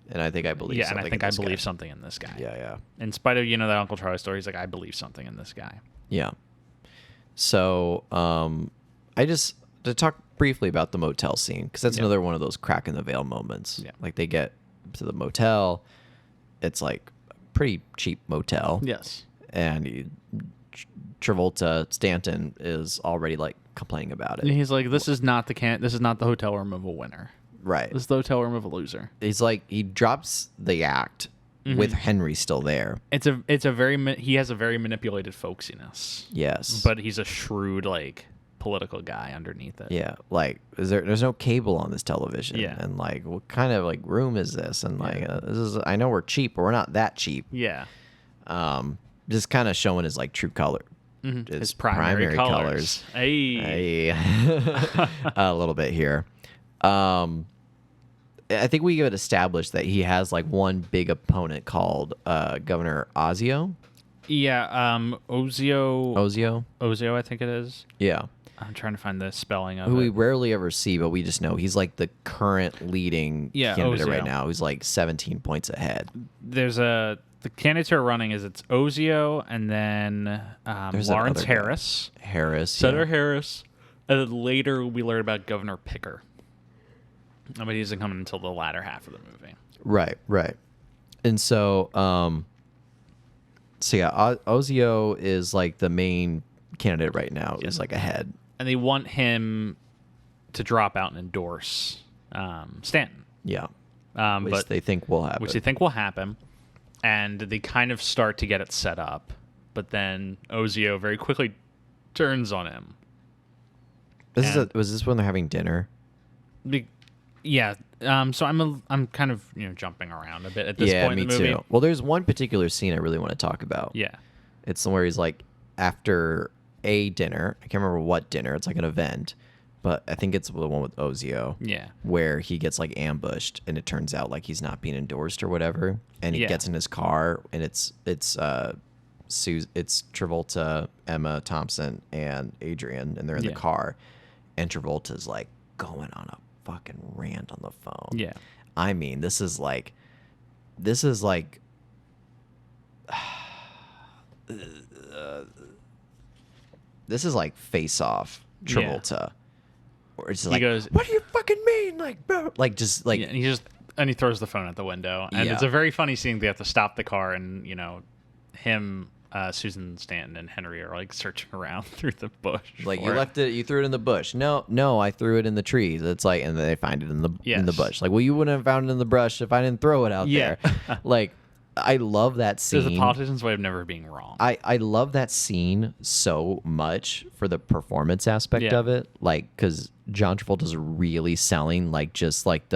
And I think I believe something. Yeah, and I think I believe something in this guy. Yeah, yeah. In spite of, that Uncle Charlie story, he's like, I believe something in this guy. Yeah. So, to talk briefly about the motel scene, because that's another one of those crack in the veil moments. Yeah. Like they get to the motel, it's like a pretty cheap motel. Yes. And Travolta Stanton is already like complaining about it. And he's like, this is not the hotel room of a winner. Right. This is the hotel room of a loser. He's like, he drops the act with Henry still there. He has a very manipulated folksiness. Yes. But he's a shrewd, like, political guy underneath it. Yeah. Like, there's no cable on this television. Yeah. And like, what kind of like room is this? And like, I know we're cheap, but we're not that cheap. Yeah. Just kind of showing his like true color. His primary colors. Hey. A little bit here. I think we have established that he has like one big opponent called Governor Ozio. Yeah, Ozio, I think it is. Yeah. I'm trying to find the spelling of Who it. we rarely ever see, but we just know he's like the current leading candidate Ozio. right now. He's like 17 points ahead. The candidates who are running it's Ozio and then Lawrence Harris. Senator Harris. And then later we learn about Governor Picker. But he isn't coming until the latter half of the movie. Right. And so, Ozio is like the main candidate right now. Is like ahead. And they want him to drop out and endorse Stanton. Yeah. But they think will happen. And they kind of start to get it set up. But then Ozio very quickly turns on him. Was this when they're having dinner? Yeah. So I'm kind of jumping around a bit at this point in the movie. Too. Well, there's one particular scene I really want to talk about. Yeah. It's where he's like after a dinner. I can't remember what dinner. It's like an event, but I think it's the one with Ozio. Yeah. Where he gets like ambushed, and it turns out like he's not being endorsed or whatever, and he gets in his car, and it's Travolta, Emma Thompson, and Adrian, and they're in the car, and Travolta's like going on a fucking rant on the phone. Yeah. I mean, this is like this is like Face Off Travolta. Or it's like, goes, what do you fucking mean? Like, bro. Like, just like, and he throws the phone out the window, and it's a very funny scene. They have to stop the car, and him, Susan Stanton, and Henry are like searching around through the bush. Like, you threw it in the bush. No, I threw it in the trees. It's like, and they find it in the bush. Like, well, you wouldn't have found it in the brush if I didn't throw it out there. Like, I love that scene. There's a politician's way of never being wrong. I love that scene so much for the performance aspect of it. Like, because John Travolta's really selling, like, just like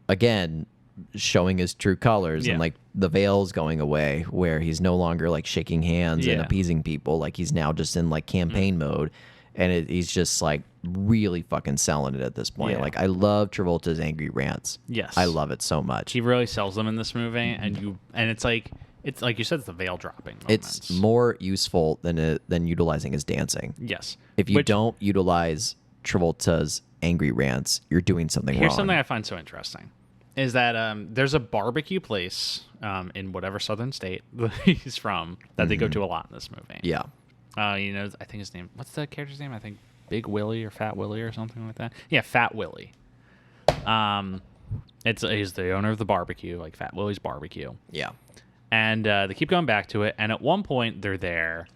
again, showing his true colors and like the veil's going away, where he's no longer like shaking hands and appeasing people. Like, he's now just in like campaign mode, and he's just like really fucking selling it at this point. Like, I love Travolta's angry rants. Yes, I love it so much. He really sells them in this movie, and it's like you said, it's the veil dropping moments. It's more useful than utilizing his dancing. Yes, if you don't utilize Travolta's angry rants, you're doing something wrong. Here's something I find so interesting. Is that there's a barbecue place in whatever southern state he's from that they go to a lot in this movie. Yeah. I think his name, what's the character's name? I think Big Willie or Fat Willie or something like that. Yeah, Fat Willie. He's the owner of the barbecue, like Fat Willie's Barbecue. Yeah. And they keep going back to it, and at one point they're there,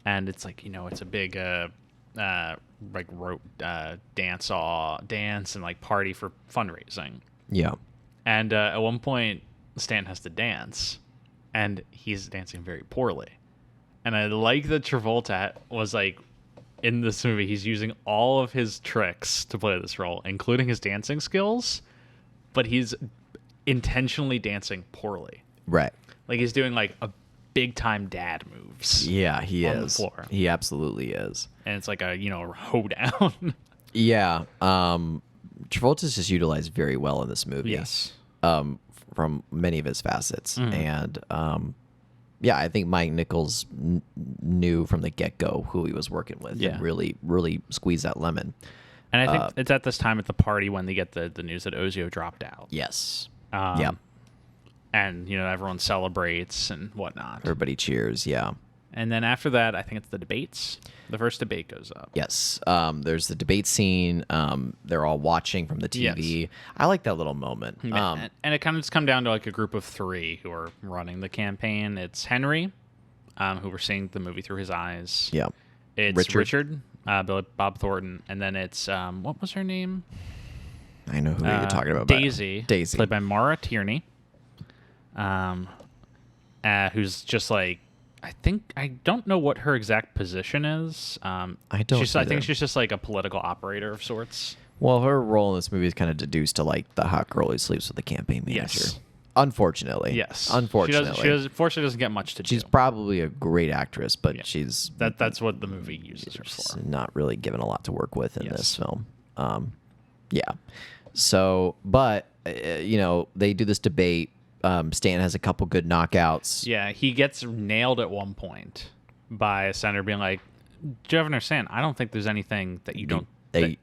and it's like, it's a big like rope dance and like party for fundraising. Yeah. And at one point, Stan has to dance, and he's dancing very poorly. And I like that Travolta was like, in this movie, he's using all of his tricks to play this role, including his dancing skills, but he's intentionally dancing poorly. Right. Like, he's doing like a big time dad moves. Yeah, he on is. The floor. He absolutely is. And it's like a hoedown. Yeah. Travolta's just utilized very well in this movie. Yes. From many of his facets. And I think Mike Nichols knew from the get-go who he was working with and really, really squeezed that lemon. And I think it's at this time at the party when they get the news that Ozio dropped out. Yes. And, everyone celebrates and whatnot. Everybody cheers, yeah. And then after that, I think it's the debates. The first debate goes up. Yes. There's the debate scene. They're all watching from the TV. Yes. I like that little moment. And it kind of just come down to like a group of three who are running the campaign. It's Henry, who we're seeing the movie through his eyes. Yeah. It's Richard, Bob Thornton. And then it's, what was her name? I know who you're talking about. Daisy. Played by Maura Tierney. Who's just like, I don't know what her exact position is. I think she's just like a political operator of sorts. Well, her role in this movie is kind of deduced to like the hot girl who sleeps with the campaign manager. Yes. Unfortunately. Yes. Unfortunately. She unfortunately doesn't get much to do. She's probably a great actress, but that's what the movie uses her for. Not really given a lot to work with in this film. Yeah. So, but they do this debate. Stan has a couple good knockouts. Yeah, he gets nailed at one point by a senator being like, Governor Stan, I don't think there's anything that you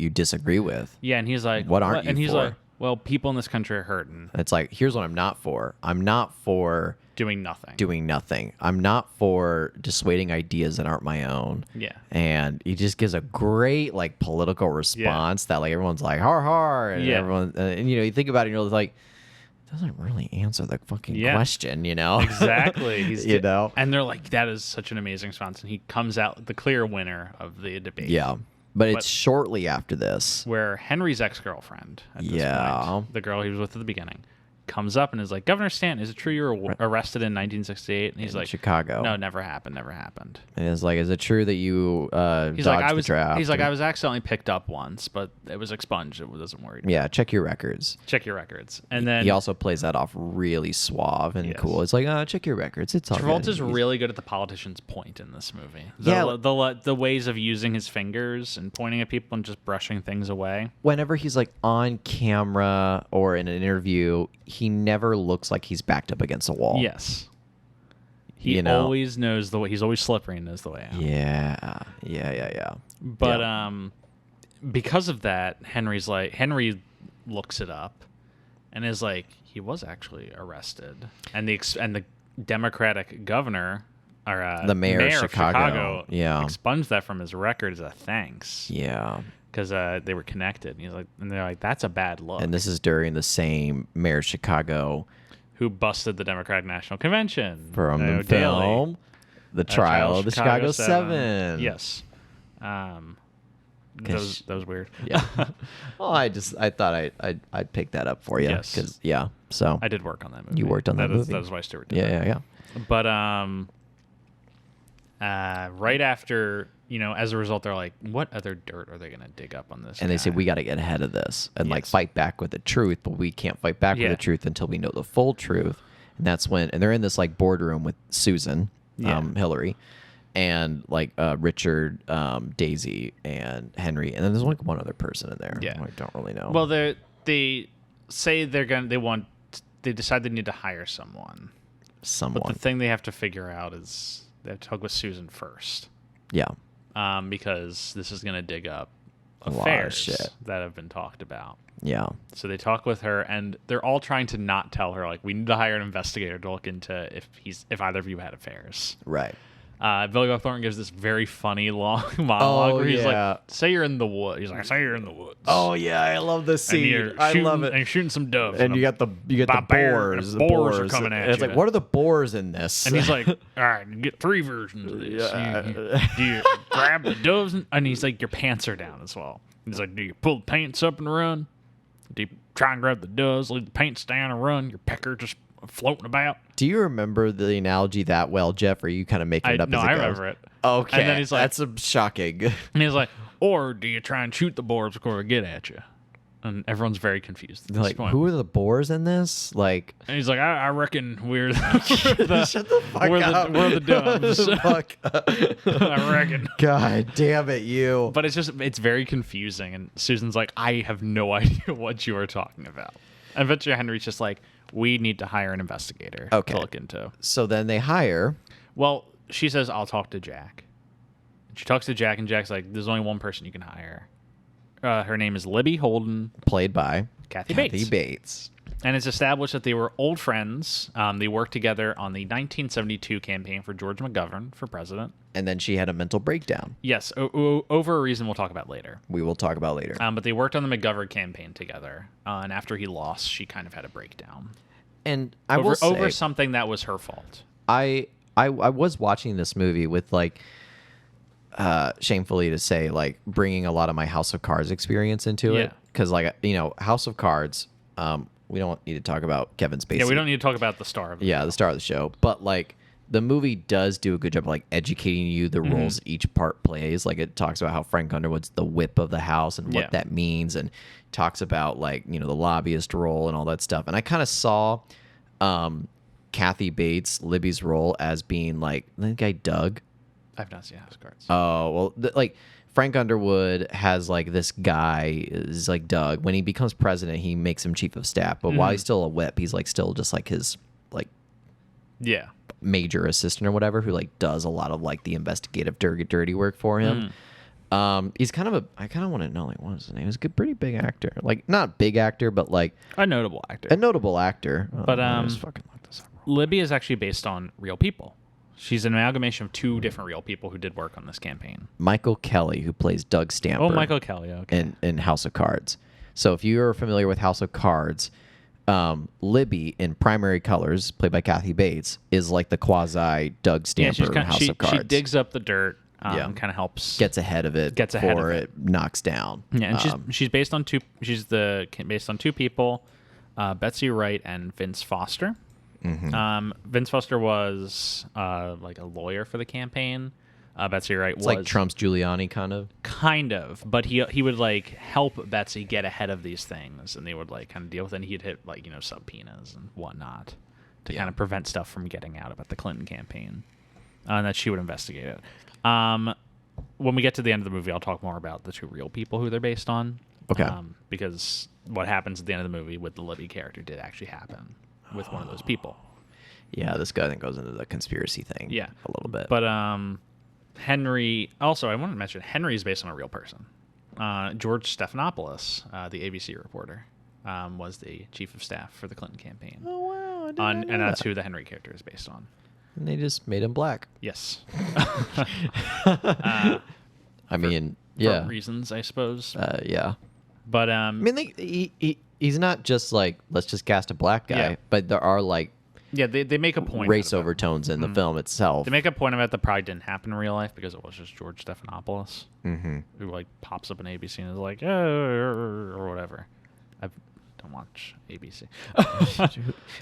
disagree with. Yeah, and he's like, what aren't you And he's for? like, well, people in this country are hurting. It's like, here's what I'm not for. I'm not for doing nothing. I'm not for dissuading ideas that aren't my own. Yeah. And he just gives a great like political response that like everyone's like har har, and everyone and you think about it, and you're like, doesn't really answer the fucking question, Exactly. He's and they're like, that is such an amazing response, and he comes out the clear winner of the debate. Yeah. But it's shortly after this where Henry's ex-girlfriend at this point, the girl he was with at the beginning, comes up and is like, Governor Stanton, is it true you were arrested in 1968? And he's like, Chicago. No, never happened. And it's like, is it true that you dodged the draft? He's like, I was accidentally picked up once, but it was expunged. It doesn't worry. Yeah, check your records. And then he also plays that off really suave and cool. It's like, check your records. It's all Travolta's really good at the politician's point in this movie. The ways of using his fingers and pointing at people and just brushing things away. Whenever he's like on camera or in an interview, he never looks like he's backed up against a wall. Yes. He always knows the way. He's always slippery and knows the way out. Yeah. But because of that, Henry looks it up and is like, he was actually arrested. And the Democratic governor or the mayor of Chicago. Yeah. expunged that from his record as a thanks. Yeah. Because they were connected. And they're like, that's a bad look. And this is during the same mayor of Chicago who busted the Democratic National Convention from the film The Trial of the Chicago 7. Yes. That was weird. Yeah. Well, I thought I'd pick that up for you. Yes. Because so I did work on that movie. You worked on that movie. That is why Stuart did Yeah. But right after, as a result, they're like, what other dirt are they going to dig up on this And guy? they say, we got to get ahead of this and fight back with the truth, but we can't fight back with the truth until we know the full truth. And that's when, and they're in this boardroom with Susan, Hillary, and Richard, Daisy, and Henry, and then there's one other person in there. Yeah. I don't really know. Well, they say they decide they need to hire someone. But the thing they have to figure out is they have to talk with Susan first. Yeah. Because this is going to dig up affairs that have been talked about. Yeah. So they talk with her, and they're all trying to not tell her, we need to hire an investigator to look into if either of you had affairs. Right. Billy Bob Thornton gives this very funny long monologue where he's like, say you're in the woods. He's like, say you're in the woods. Oh, yeah. I love this scene. I love it. And you're shooting some doves. And you got the boars. The boars are coming at you. It's like, what are the boars in this? And he's like, all right, you get 3 versions of this. Yeah. Do you grab the doves? And he's like, your pants are down as well. He's like, do you pull the pants up and run? Do you try and grab the doves, leave the pants down and run? Your pecker just floating about? Do you remember the analogy that well, Jeff? Or are you kind of making it up? No, as it I goes? remember it. Okay, and then he's like, that's shocking. And he's like, or do you try and shoot the boars before they get at you? And everyone's very confused at this point. Who are the boars in this? And he's like, I reckon we're the shut the fuck up. We're the doves. Fuck. I reckon. God damn it, you. But it's very confusing. And Susan's like, I have no idea what you are talking about. And eventually Henry's just like, we need to hire an investigator to look into. So then they hire. Well, she says, I'll talk to Jack. She talks to Jack, and Jack's like, there's only one person you can hire. Her name is Libby Holden. Played by Kathy Bates. And it's established that they were old friends. They worked together on the 1972 campaign for George McGovern for president. And then she had a mental breakdown. Yes, over a reason we'll talk about later. We will talk about later. But they worked on the McGovern campaign together. And after he lost, she kind of had a breakdown. And over something that was her fault. I was watching this movie with shamefully to say, bringing a lot of my House of Cards experience into it. Because, House of Cards, we don't need to talk about Kevin Spacey. Yeah, we don't need to talk about the star of the show. The star of the show. But, the movie does do a good job of, educating you the roles each part plays. It talks about how Frank Underwood's the whip of the house and what that means. And talks about, the lobbyist role and all that stuff. And I kind of saw Kathy Bates, Libby's role, as being, the guy Doug. I've not seen House of Cards. Oh, well, Frank Underwood has this guy is Doug. When he becomes president, he makes him chief of staff. But while he's still a whip, he's still just his major assistant or whatever, who does a lot of the investigative dirty work for him. He's kind of I kind of want to know what is his name. He's a pretty big actor. Not big actor, but a notable actor. A notable actor. But I just fucking look this up. Libby is actually based on real people. She's an amalgamation of 2 different real people who did work on this campaign. Michael Kelly, who plays Doug Stamper. Oh, Michael Kelly, okay. In House of Cards. So if you are familiar with House of Cards, Libby in primary colors, played by Kathy Bates, is the quasi Doug Stamper in House of Cards. She digs up the dirt, kind of helps. Gets ahead of it before it knocks down. Yeah, and she's based on 2. She's based on 2 people, Betsy Wright and Vince Foster. Vince Foster was a lawyer for the campaign. Betsy Wright was like Trump's Giuliani, kind of. But he would help Betsy get ahead of these things, and they would kind of deal with it. And he'd hit subpoenas and whatnot to kind of prevent stuff from getting out about the Clinton campaign, and that she would investigate it. When we get to the end of the movie, I'll talk more about the 2 real people who they're based on. Okay. Because what happens at the end of the movie with the Libby character did actually happen with one of those people. Yeah, this guy then goes into the conspiracy thing. Yeah, a little bit. But Henry. Also, I wanted to mention Henry is based on a real person. George Stephanopoulos, the ABC reporter, was the chief of staff for the Clinton campaign. Oh wow! And that's who the Henry character is based on. And they just made him black. Yes. I mean, yeah. For reasons, I suppose. Yeah. But I mean, he's not just like, let's just cast a black guy, but there are like they make a point race overtones in the film itself. They make a point about that probably didn't happen in real life because it was just George Stephanopoulos who like pops up in ABC and is like, or whatever. I don't watch ABC.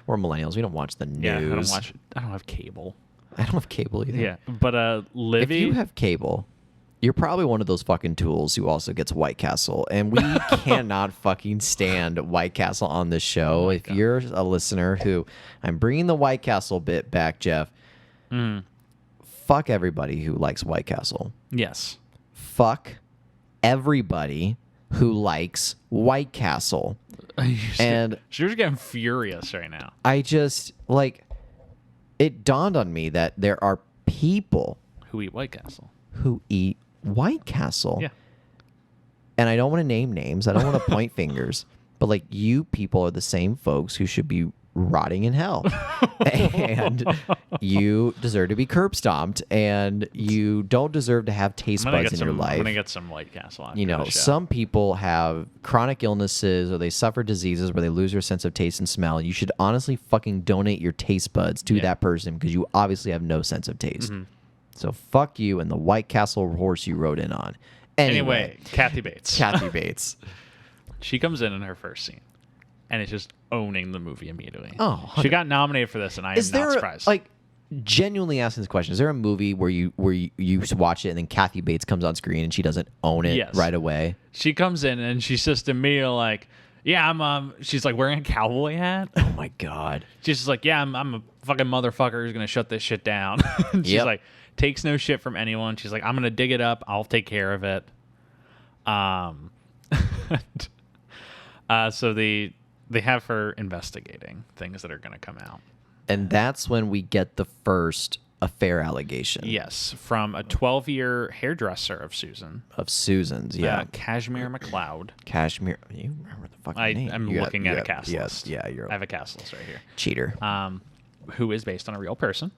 We're millennials. We don't watch the news. Yeah, I don't have cable. I don't have cable either. Yeah, but Livy. If you have cable, you're probably one of those fucking tools who also gets White Castle, and we cannot fucking stand White Castle on this show. If you're a listener who, I'm bringing the White Castle bit back, Jeff. Fuck everybody who likes White Castle. Yes. Fuck everybody who likes White Castle. And you're getting furious right now. I just like. It dawned on me that there are people who eat White Castle. Who eat White Castle. Yeah. And I don't want to name names. I don't want to point fingers. But like, you people are the same folks who should be rotting in hell. And you deserve to be curb stomped. And you don't deserve to have taste buds in your life. I'm going to get some White Castle after You know, some people have chronic illnesses or they suffer diseases where they lose their sense of taste and smell. You should honestly fucking donate your taste buds to that person because you obviously have no sense of taste. So fuck you and the White Castle horse you rode in on. Anyway, Kathy Bates. Kathy Bates. She comes in her first scene, and it's just owning the movie immediately. Oh, she got nominated for this, and I am not surprised. Like, genuinely asking this question: is there a movie where you watch it and then Kathy Bates comes on screen and she doesn't own it right away? She comes in and she's just immediately like, "Yeah, I'm." She's like wearing a cowboy hat. Oh my god. She's just like, "Yeah, I'm a fucking motherfucker who's gonna shut this shit down." She's like. Takes no shit from anyone. She's like, I'm gonna dig it up. I'll take care of it. So they have her investigating things that are gonna come out, and that's when we get the first affair allegation. Yes, from a 12-year hairdresser of Susan's. Yeah, Cashmere McLeod. Cashmere. You remember the fucking name? I'm looking at a cast list. Yeah, I have a cast list right here. Cheater. Who is based on a real person.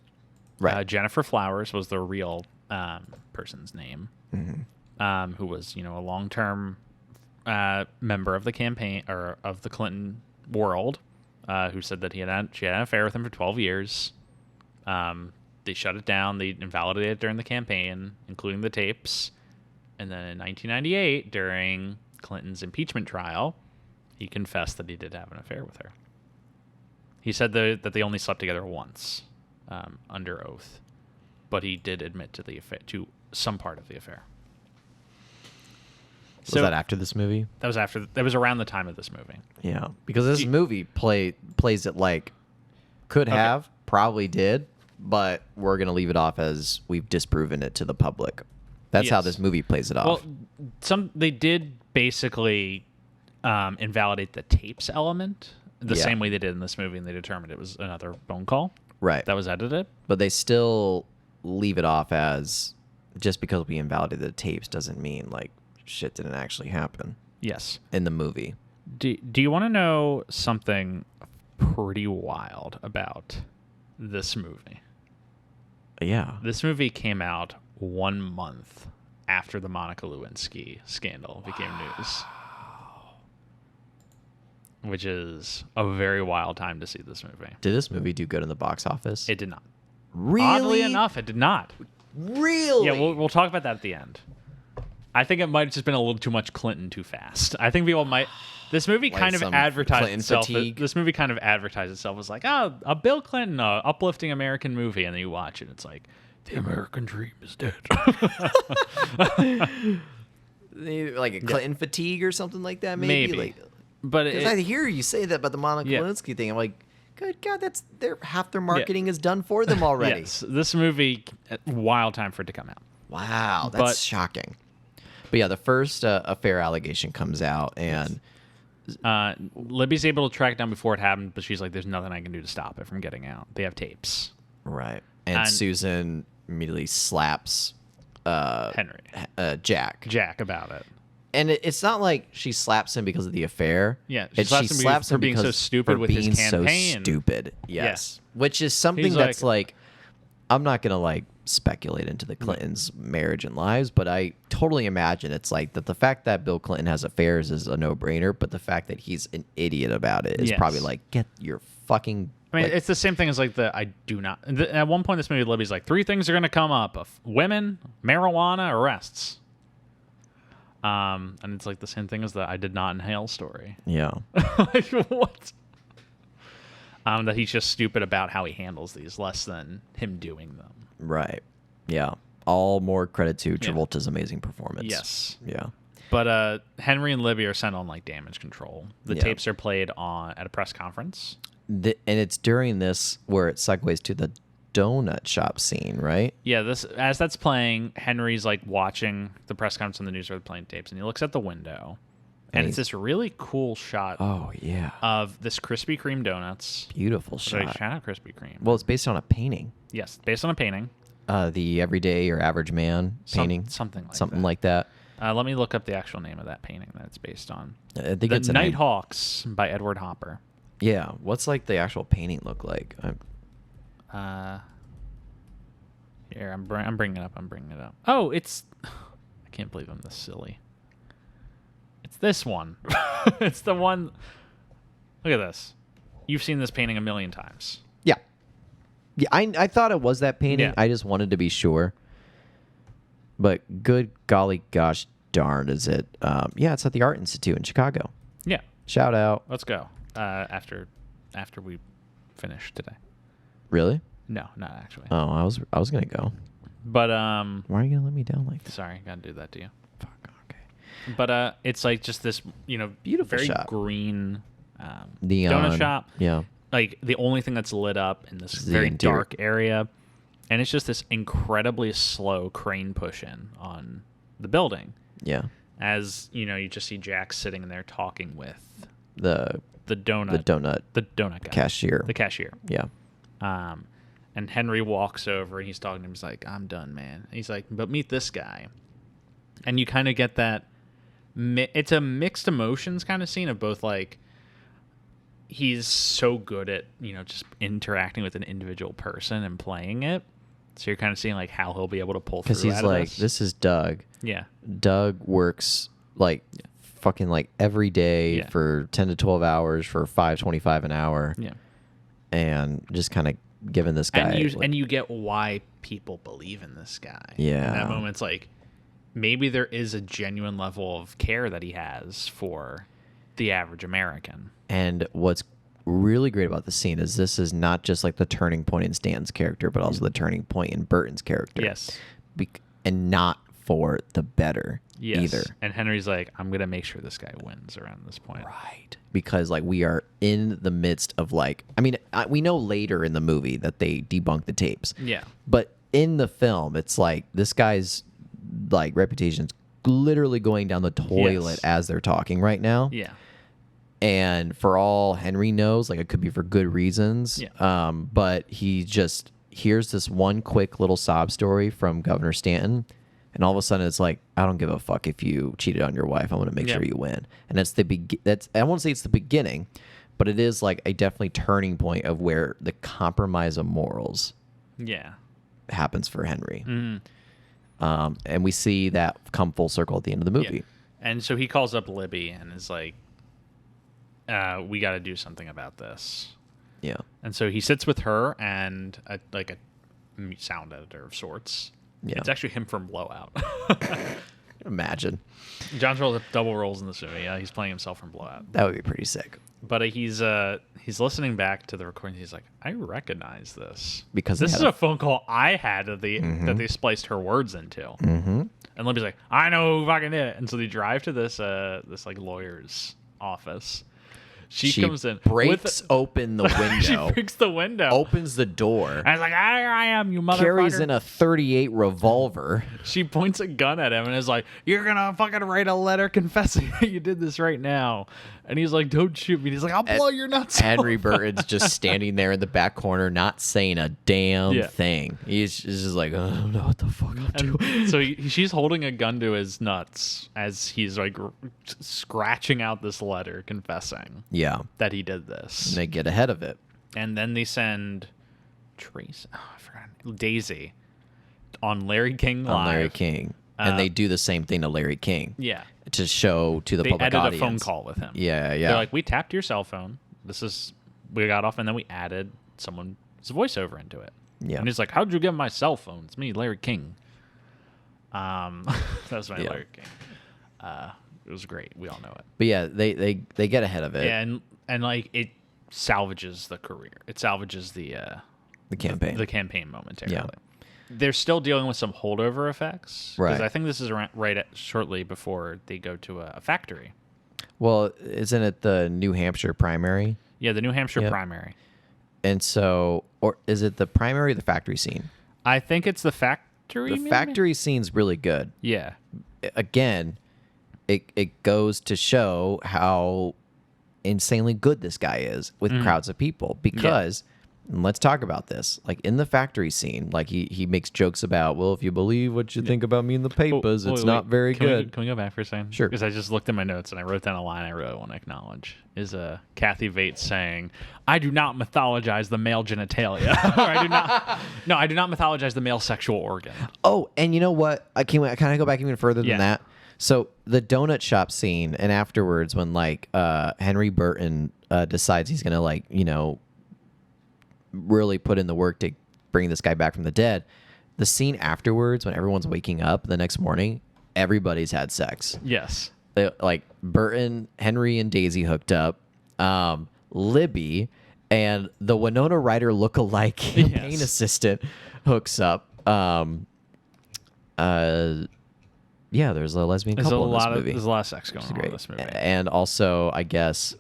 Right. Jennifer Flowers was the real person's name, who was, a long-term member of the campaign or of the Clinton world, who said that she had an affair with him for 12 years. They shut it down. They invalidated it during the campaign, including the tapes. And then in 1998, during Clinton's impeachment trial, he confessed that he did have an affair with her. He said that they only slept together once. Under oath, but he did admit to the affair, to some part of the affair. Was that after this movie? That was around the time of this movie. Yeah, because this movie plays it like could have, probably did, but we're gonna leave it off as we've disproven it to the public. That's how this movie plays it off. Well, they did basically invalidate the tapes element the same way they did in this movie, and they determined it was another phone call. Right. That was edited. But they still leave it off as just because we invalidated the tapes doesn't mean like shit didn't actually happen. Yes. In the movie. Do you want to know something pretty wild about this movie? Yeah. This movie came out 1 month after the Monica Lewinsky scandal became news. Which is a very wild time to see this movie. Did this movie do good in the box office? It did not. Really? Oddly enough, it did not. Really? Yeah, we'll talk about that at the end. I think it might have just been a little too much Clinton too fast. I think people might. This movie kind of advertised itself. This movie kind of advertised itself as like, a Bill Clinton, uplifting American movie, and then you watch it, it's like, the American dream is dead. Like a Clinton fatigue or something like that, maybe. Like, but I hear you say that about the Monica Lewinsky thing. I'm like, good God, that's half their marketing is done for them already. Yes, this movie, wild time for it to come out. Wow, that's shocking. But yeah, the first affair allegation comes out, and Libby's able to track it down before it happened, but she's like, "There's nothing I can do to stop it from getting out. They have tapes." Right, and Susan immediately slaps Henry, Jack about it. And it's not like she slaps him because of the affair. Yeah, she slaps him for being so stupid with his campaign. So stupid. Yes. Which is something that's like I'm not gonna like speculate into the Clintons' marriage and lives, but I totally imagine it's like that. The fact that Bill Clinton has affairs is a no-brainer, but the fact that he's an idiot about it is probably like, get your fucking. I mean, it's the same thing as like I do not. At one point, in this movie, Libby's like, 3 things are going to come up: women, marijuana, arrests. And it's like the same thing as the I did not inhale story. Yeah. Like, what? That he's just stupid about how he handles these, less than him doing them. Right. Yeah. All more credit to Travolta's amazing performance. Yes. Yeah. But Henry and Libby are sent on like damage control. The tapes are played at a press conference. And it's during this where it segues to the donut shop scene, right? Yeah, as that's playing, Henry's like watching the press conference on the news where they're playing tapes, and he looks at the window, and it's this really cool shot. Oh yeah, of this Krispy Kreme donuts. Beautiful shot. Shout out Krispy Kreme. Well, it's based on a painting. Yes, based on a painting. The Everyday or Average Man painting, something like that. Let me look up the actual name of that painting that it's based on. I think it's Nighthawks by Edward Hopper. Yeah, what's like the actual painting look like? Here, I'm bringing it up. Oh, it's. I can't believe I'm this silly. It's this one. It's the one. Look at this. You've seen this painting a million times. Yeah. Yeah, I thought it was that painting. Yeah. I just wanted to be sure. But good golly gosh darn is it. Yeah, it's at the Art Institute in Chicago. Yeah. Shout out. Let's go. After we finish today. Really? No, not actually. Oh, I was gonna go. But why are you gonna let me down like that? Sorry, gotta do that to you. Fuck. Okay. But it's like just this, beautiful very shot. Green Neon donut shop. Yeah. Like the only thing that's lit up in this the very interior. dark area, and it's just this incredibly slow crane push in on the building. Yeah. As you just see Jack sitting in there talking with the donut guy. cashier. The cashier. Yeah. And Henry walks over and he's talking to him. He's like, "I'm done, man." And he's like, "But meet this guy." And you kind of get that. It's a mixed emotions kind of scene of both like. He's so good at just interacting with an individual person and playing it. So you're kind of seeing like how he'll be able to pull through. Because he's like, this is Doug. Yeah. Doug works like fucking like every day for 10 to 12 hours for $5.25 an hour. Yeah. And just kind of giving this guy. And you get why people believe in this guy. Yeah. In that moment, it's like maybe there is a genuine level of care that he has for the average American. And what's really great about the scene is this is not just like the turning point in Stan's character, but also the turning point in Burton's character. Yes. And not for the better either. And Henry's like, I'm going to make sure this guy wins around this point. Right. Because like we are in the midst of like, I mean, we know later in the movie that they debunk the tapes. Yeah. But in the film, it's like this guy's like reputation's literally going down the toilet as they're talking right now. Yeah. And for all Henry knows, like it could be for good reasons. Yeah. But he just hears this one quick little sob story from Governor Stanton, and all of a sudden it's like, I don't give a fuck if you cheated on your wife. I want to make sure you win. And that's I won't say it's the beginning, but it is like a definitely turning point of where the compromise of morals happens for Henry. Mm-hmm. And we see that come full circle at the end of the movie. Yeah. And so he calls up Libby and is like, we got to do something about this. Yeah. And so he sits with her and a sound editor of sorts. Yeah. It's actually him from Blowout. Imagine. John Travolta double roles in this movie. Yeah, he's playing himself from Blowout. That would be pretty sick. But he's listening back to the recording. He's like, I recognize this because this is a phone call I had that they spliced her words into. Mm-hmm. And Libby's like, I know who fucking did it. And so they drive to this like lawyer's office. She comes in, breaks open the window. She breaks the window, opens the door. And I was like, here I am, you motherfucker. Carries in a .38 revolver. She points a gun at him and is like, you're gonna fucking write a letter confessing that you did this right now. And he's like, don't shoot me. And he's like, I'll blow your nuts Henry off. Burton's just standing there in the back corner, not saying a damn thing. He's just like, I don't know what the fuck I'm doing. So she's holding a gun to his nuts as he's like scratching out this letter confessing. Yeah. That he did this. And they get ahead of it. And then they send Trace. Oh, I forgot. Daisy on Larry King Live. On Larry King. And they do the same thing to Larry King. Yeah. To show to the public audience. They audience. added a phone call with him. Yeah. They're like, we tapped your cell phone. We got off, and then we added someone's voiceover into it. Yeah. And he's like, how'd you get my cell phone? It's me, Larry King. That was my Larry King. It was great. We all know it. But yeah, they get ahead of it. Yeah, and like it salvages the career. It salvages the campaign. The campaign momentarily. Yeah. They're still dealing with some holdover effects. Right. Because I think this is shortly before they go to a factory. Well, isn't it the New Hampshire primary? Yeah, the New Hampshire primary. And so, or is it the primary or the factory scene? I think it's the factory. The factory scene's really good. Yeah. Again, it goes to show how insanely good this guy is with crowds of people. Because, and let's talk about this. Like in the factory scene, like he makes jokes about, well, if you believe what you think about me in the papers, it's not very good. Can we go back for a second? Sure. Because I just looked at my notes and I wrote down a line I really want to acknowledge. Is Kathy Bates saying, I do not mythologize the male genitalia. Or I do not mythologize the male sexual organ. Oh, and you know what? I kind of go back even further than that. So the donut shop scene, and afterwards when like Henry Burton decides he's gonna like, you know, really put in the work to bring this guy back from the dead, the scene afterwards when everyone's waking up the next morning, everybody's had sex. Yes. Like Burton, Henry, and Daisy hooked up. Libby and the Winona Ryder look-alike campaign assistant hooks up. Yeah, there's a lesbian couple in this movie. There's a lot of sex going on in this movie. And also, I guess,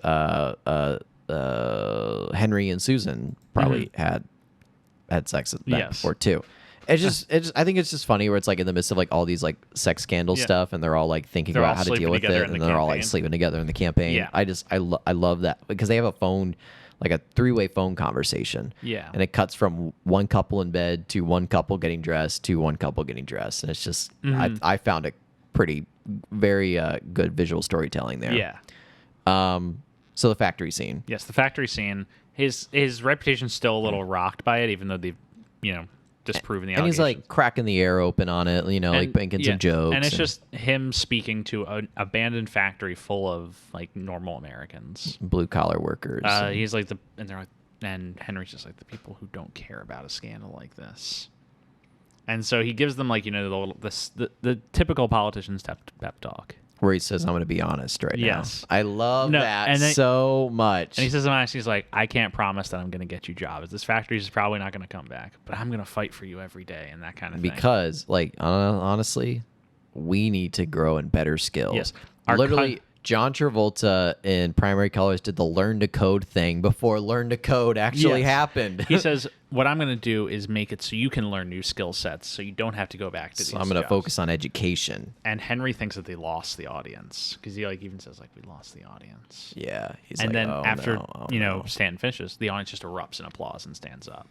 Henry and Susan probably had sex before too. It's just, I think it's just funny where it's like in the midst of like all these like sex scandal stuff, and they're all like thinking about how to deal with it, and they're all like sleeping together in the campaign. Yeah. I love that because they have a phone, like a three-way phone conversation. Yeah. And it cuts from one couple in bed to one couple getting dressed to one couple getting dressed, and it's just I found it very good visual storytelling there. Yeah. So the factory scene. Yes, the factory scene. His reputation's still a little rocked by it, even though they've, disproven the allegations. And he's like cracking the air open on it, like making some jokes. And it's just him speaking to an abandoned factory full of like normal Americans, blue collar workers. He's like and Henry's just like the people who don't care about a scandal like this. And so he gives them like the typical politician's pep talk. Where he says, I'm going to be honest right now. Yes. I love that so much. And he says, he's like, I can't promise that I'm going to get you jobs. This factory is probably not going to come back, but I'm going to fight for you every day and that kind of thing. Because, honestly, we need to grow in better skills. Yes. Literally, John Travolta in Primary Colors did the learn to code thing before learn to code actually happened. He says, what I'm going to do is make it so you can learn new skill sets so you don't have to go back to these So I'm going to focus on education. And Henry thinks that they lost the audience because he even says we lost the audience. Yeah. He's then after Stanton finishes, the audience just erupts in applause and stands up.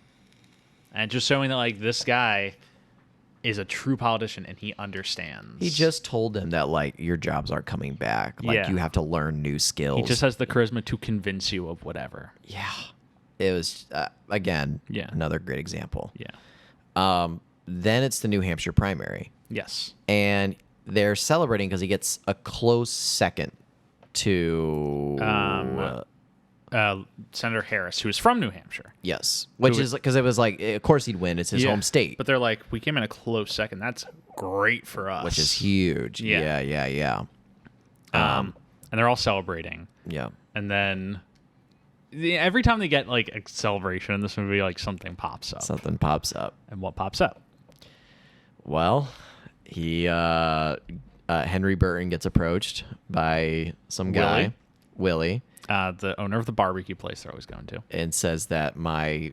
And just showing that this guy is a true politician and he understands. He just told them that your jobs aren't coming back. You have to learn new skills. He just has the charisma to convince you of whatever. Yeah. It was again another great example. Yeah. Then it's the New Hampshire primary. Yes. And they're celebrating because he gets a close second to Senator Harris, who is from New Hampshire. Yes, which is because it was of course he'd win. It's his home state. But they're like, we came in a close second. That's great for us. Which is huge. Yeah. And they're all celebrating. Yeah. And then every time they get a celebration in this movie, something pops up. Something pops up. And what pops up? Well, Henry Burton gets approached by some guy, Willie. The owner of the barbecue place they're always going to. And says that my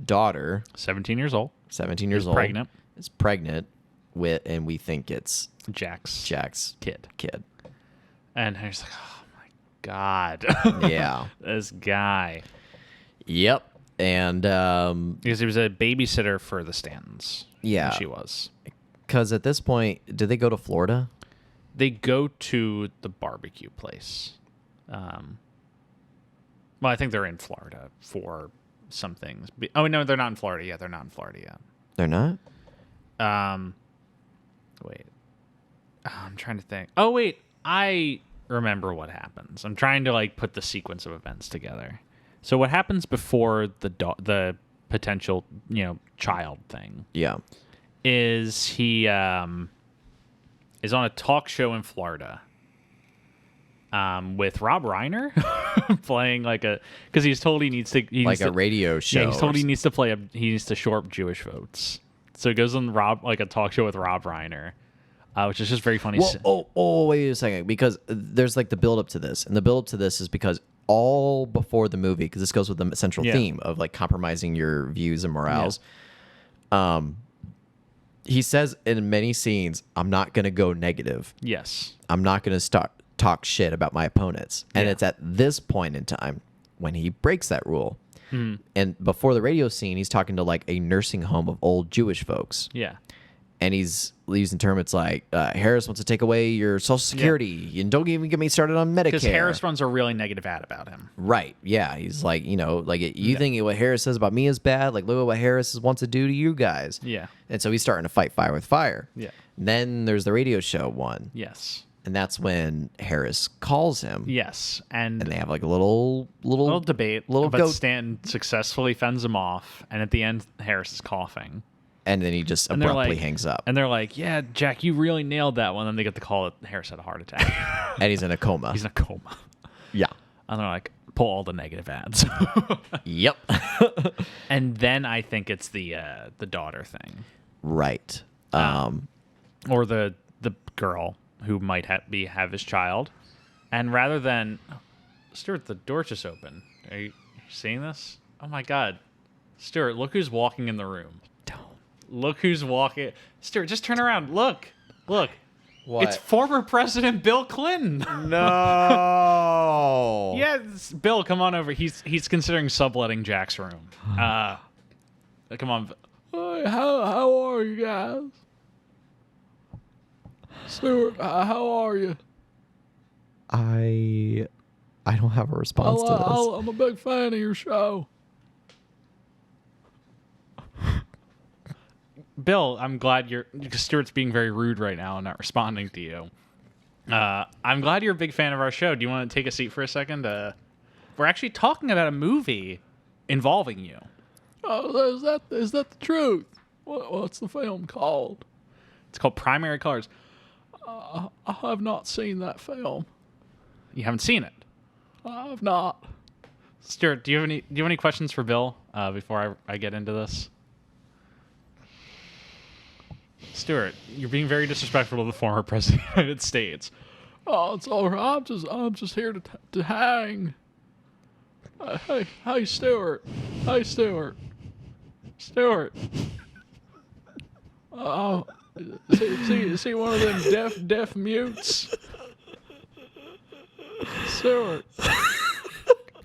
daughter, 17 years old, is pregnant with, and we think it's Jack's kid. And Henry's like, oh my God. Yeah. This guy. Yep. And because he was a babysitter for the Stantons. Yeah. She was. Because at this point, did they go to Florida? They go to the barbecue place. Well, I think they're in Florida for some things. Oh no, they're not in Florida yet. They're not in Florida yet. They're not. Wait. I'm trying to think. Oh wait, I remember what happens. I'm trying to like put the sequence of events together. So what happens before the potential, child thing? Yeah. Is he is on a talk show in Florida with Rob Reiner playing because he's told he needs to a radio show. Yeah, he's told he needs to shore up Jewish votes. So he goes on a talk show with Rob Reiner, which is just very funny. Wait a second, because there's like the build up to this, and the build up to this is because all before the movie, because this goes with the central theme of like compromising your views and morals. Yeah. He says in many scenes, "I'm not going to go negative. Yes, I'm not going to talk shit about my opponents." And it's at this point in time when he breaks that rule. And before the radio scene, he's talking to like a nursing home of old Jewish folks. Yeah. And he's using term. It's like Harris wants to take away your Social Security, and don't even get me started on Medicare. Because Harris runs a really negative ad about him. Right? Yeah. He's like, you think what Harris says about me is bad? Like, look at what Harris wants to do to you guys. Yeah. And so he's starting to fight fire with fire. Yeah. And then there's the radio show one. Yes. And that's when Harris calls him. Yes, and they have like a little debate. But Stanton successfully fends him off, and at the end, Harris is coughing. And then he just abruptly hangs up. And they're like, "Yeah, Jack, you really nailed that one." And then they get the call that Harris had a heart attack. And he's in a coma. He's in a coma. Yeah. And they're like, pull all the negative ads. Yep. And then I think it's the daughter thing. Right. Or the girl who might have his child. And rather than... Stuart, the door just opened. Are you seeing this? Oh, my God. Stuart, look who's walking in the room. Don't. Look who's walking... Stuart, just turn around. Look. What? It's former President Bill Clinton. No. Yes, Bill, come on over. He's considering subletting Jack's room. Come on. How are you guys? Stuart, how are you? I don't have a response to this. I'm a big fan of your show. Bill, I'm glad because Stuart's being very rude right now and not responding to you. I'm glad you're a big fan of our show. Do you want to take a seat for a second? We're actually talking about a movie involving you. Oh, is that the truth? What's the film called? It's called Primary Colors. I have not seen that film. You haven't seen it? I have not. Stuart, do you have any questions for Bill before I get into this? Stuart, you're being very disrespectful to the former president of the United States. Oh, it's all right. I'm just here to hang. Hey, Stuart. Hey, Stuart. Stuart. Is he one of them deaf mutes? Stuart.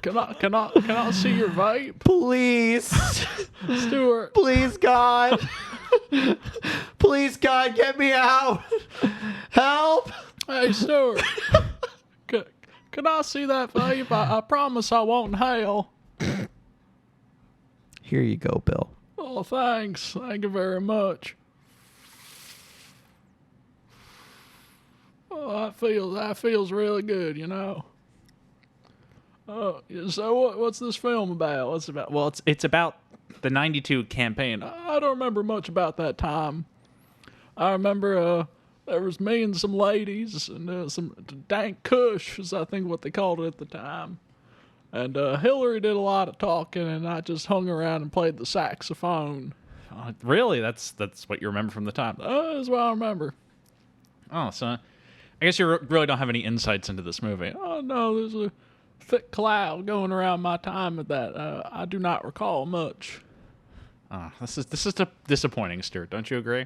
Can I see your vape? Please. Stuart. Please, God. Please, God, get me out. Help. Hey, Stuart. Can I see that vape? I promise I won't inhale. Here you go, Bill. Oh, thanks. Thank you very much. Oh, that feels really good, you know. So what's this film about? What's it about? Well, it's about the '92 campaign. I don't remember much about that time. I remember there was me and some ladies and some dank kush, is I think what they called it at the time. And Hillary did a lot of talking, and I just hung around and played the saxophone. Really? That's what you remember from the time? That's what I remember. Oh, so I guess you really don't have any insights into this movie. Oh, no, there's a thick cloud going around my time at that. I do not recall much. Oh, this is disappointing, Stuart. Don't you agree?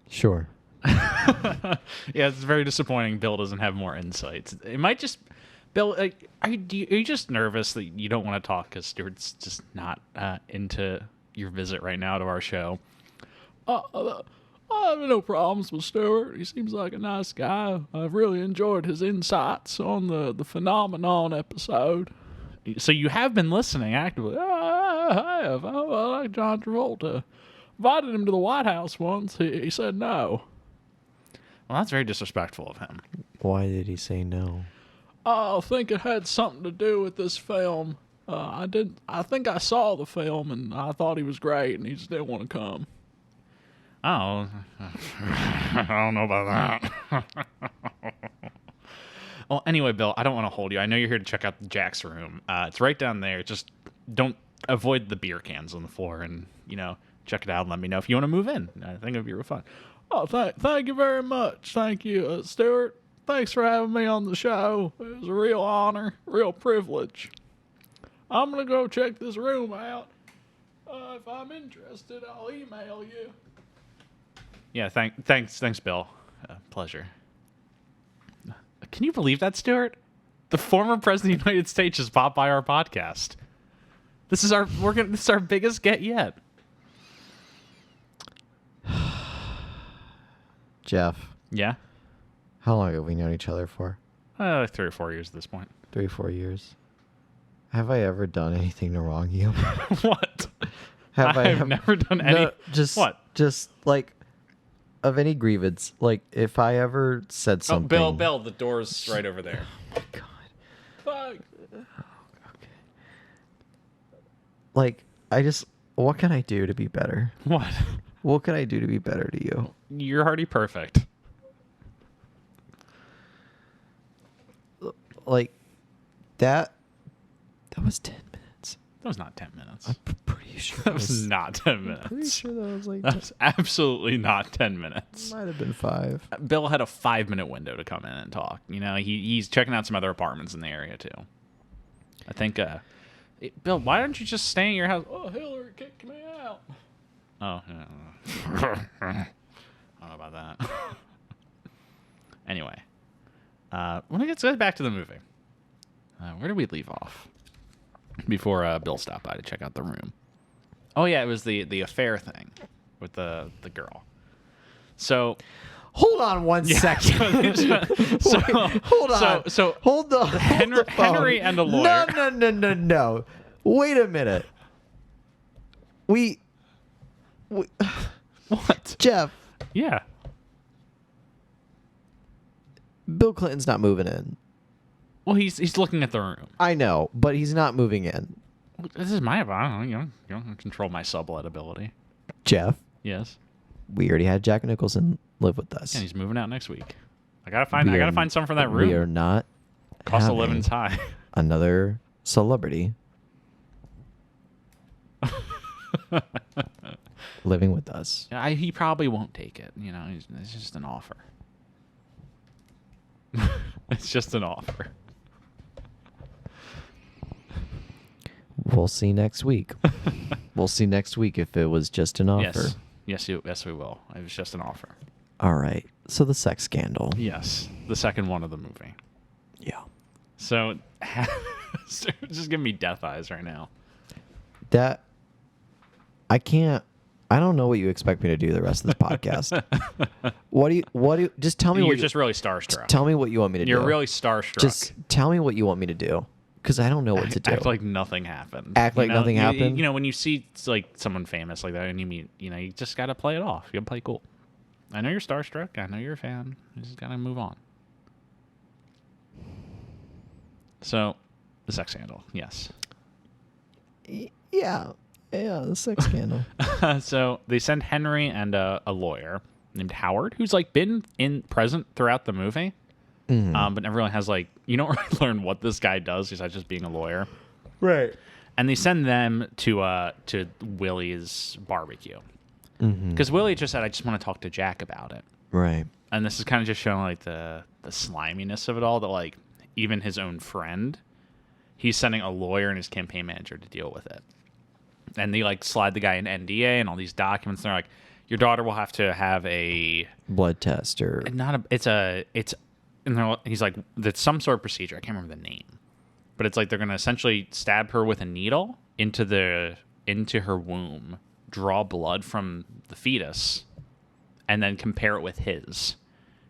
Sure. Yeah, it's very disappointing. Bill doesn't have more insights. It might just... Bill, are you just nervous that you don't want to talk because Stuart's just not into your visit right now to our show? I have no problems with Stuart. He seems like a nice guy. I've really enjoyed his insights on the Phenomenon episode. So you have been listening actively. I have. I like John Travolta. Invited him to the White House once. He said no. Well, that's very disrespectful of him. Why did he say no? I think it had something to do with this film. I think I saw the film and I thought he was great, and he just didn't want to come. Oh, I don't know about that. Well, anyway, Bill, I don't want to hold you. I know you're here to check out Jack's room. It's right down there. Just don't avoid the beer cans on the floor, and check it out and let me know if you want to move in. I think it'd be real fun. Oh, thank you very much. Thank you, Stuart. Thanks for having me on the show. It was a real honor, real privilege. I'm gonna go check this room out. If I'm interested, I'll email you. Yeah, thanks, Bill. Pleasure. Can you believe that, Stuart? The former president of the United States just popped by our podcast. This is our biggest get yet. Jeff. Yeah? How long have we known each other for? 3 or 4 years at this point. 3 or 4 years. Have I ever done anything to wrong you? What? I've never done any. What? Just like of any grievance. Like if I ever said something. Oh, Bill, the door's right over there. Oh my God. Okay. Like what can I do to be better? What? What can I do to be better to you? You're already perfect. Like that was 10 minutes. That was not 10 minutes. I'm pretty sure that was not 10 minutes. Pretty sure that was like. That was absolutely not 10 minutes. Might have been 5. Bill had a 5-minute window to come in and talk. He's checking out some other apartments in the area too. I think. Bill, why don't you just stay in your house? Oh, Hillary kicked me out. Oh, yeah. I don't know about that. Anyway, let's get back to the movie. Where did we leave off before Bill stopped by to check out the room? Oh yeah, it was the affair thing with the girl. So hold on one second. Hold on. So hold the Henry and a lawyer. No. Wait a minute. We what? Jeff. Yeah. Bill Clinton's not moving in. Well, he's looking at the room. I know, but he's not moving in. This is my advice. You don't control my sublet ability. Jeff. Yes. We already had Jack Nicholson live with us. And he's moving out next week. I gotta find someone for that room. We are not. Cost of living's high. Another celebrity living with us. He probably won't take it. It's just an offer. It's just an offer. We'll see next week. We'll see next week if it was just an offer. Yes, we will. It was just an offer. All right. So the sex scandal. Yes, the second one of the movie. Yeah. So, just give me death eyes right now. That I can't. I don't know what you expect me to do the rest of this podcast. What do you? Just tell me. You're just really starstruck. Tell me what you want me to do. You're really starstruck. Just tell me what you want me to do. Because I don't know what to do. Act like nothing happened. Nothing happened? When you see like someone famous like that and you meet, you just got to play it off. You got to play cool. I know you're starstruck. I know you're a fan. You just got to move on. So, the sex scandal. Yes. Yeah, the sex scandal. So, they send Henry and a lawyer named Howard, who's like been present throughout the movie. Mm-hmm. But never really has you don't really learn what this guy does besides just being a lawyer. Right. And they send them to Willie's barbecue. Because Willie just said, I just want to talk to Jack about it. Right. And this is kind of just showing the sliminess of it all, that even his own friend, he's sending a lawyer and his campaign manager to deal with it. And they slide the guy an NDA and all these documents. And they're like, your daughter will have to have a blood test or and he's like, that's some sort of procedure. I can't remember the name, but it's they're going to essentially stab her with a needle into her womb, draw blood from the fetus, and then compare it with his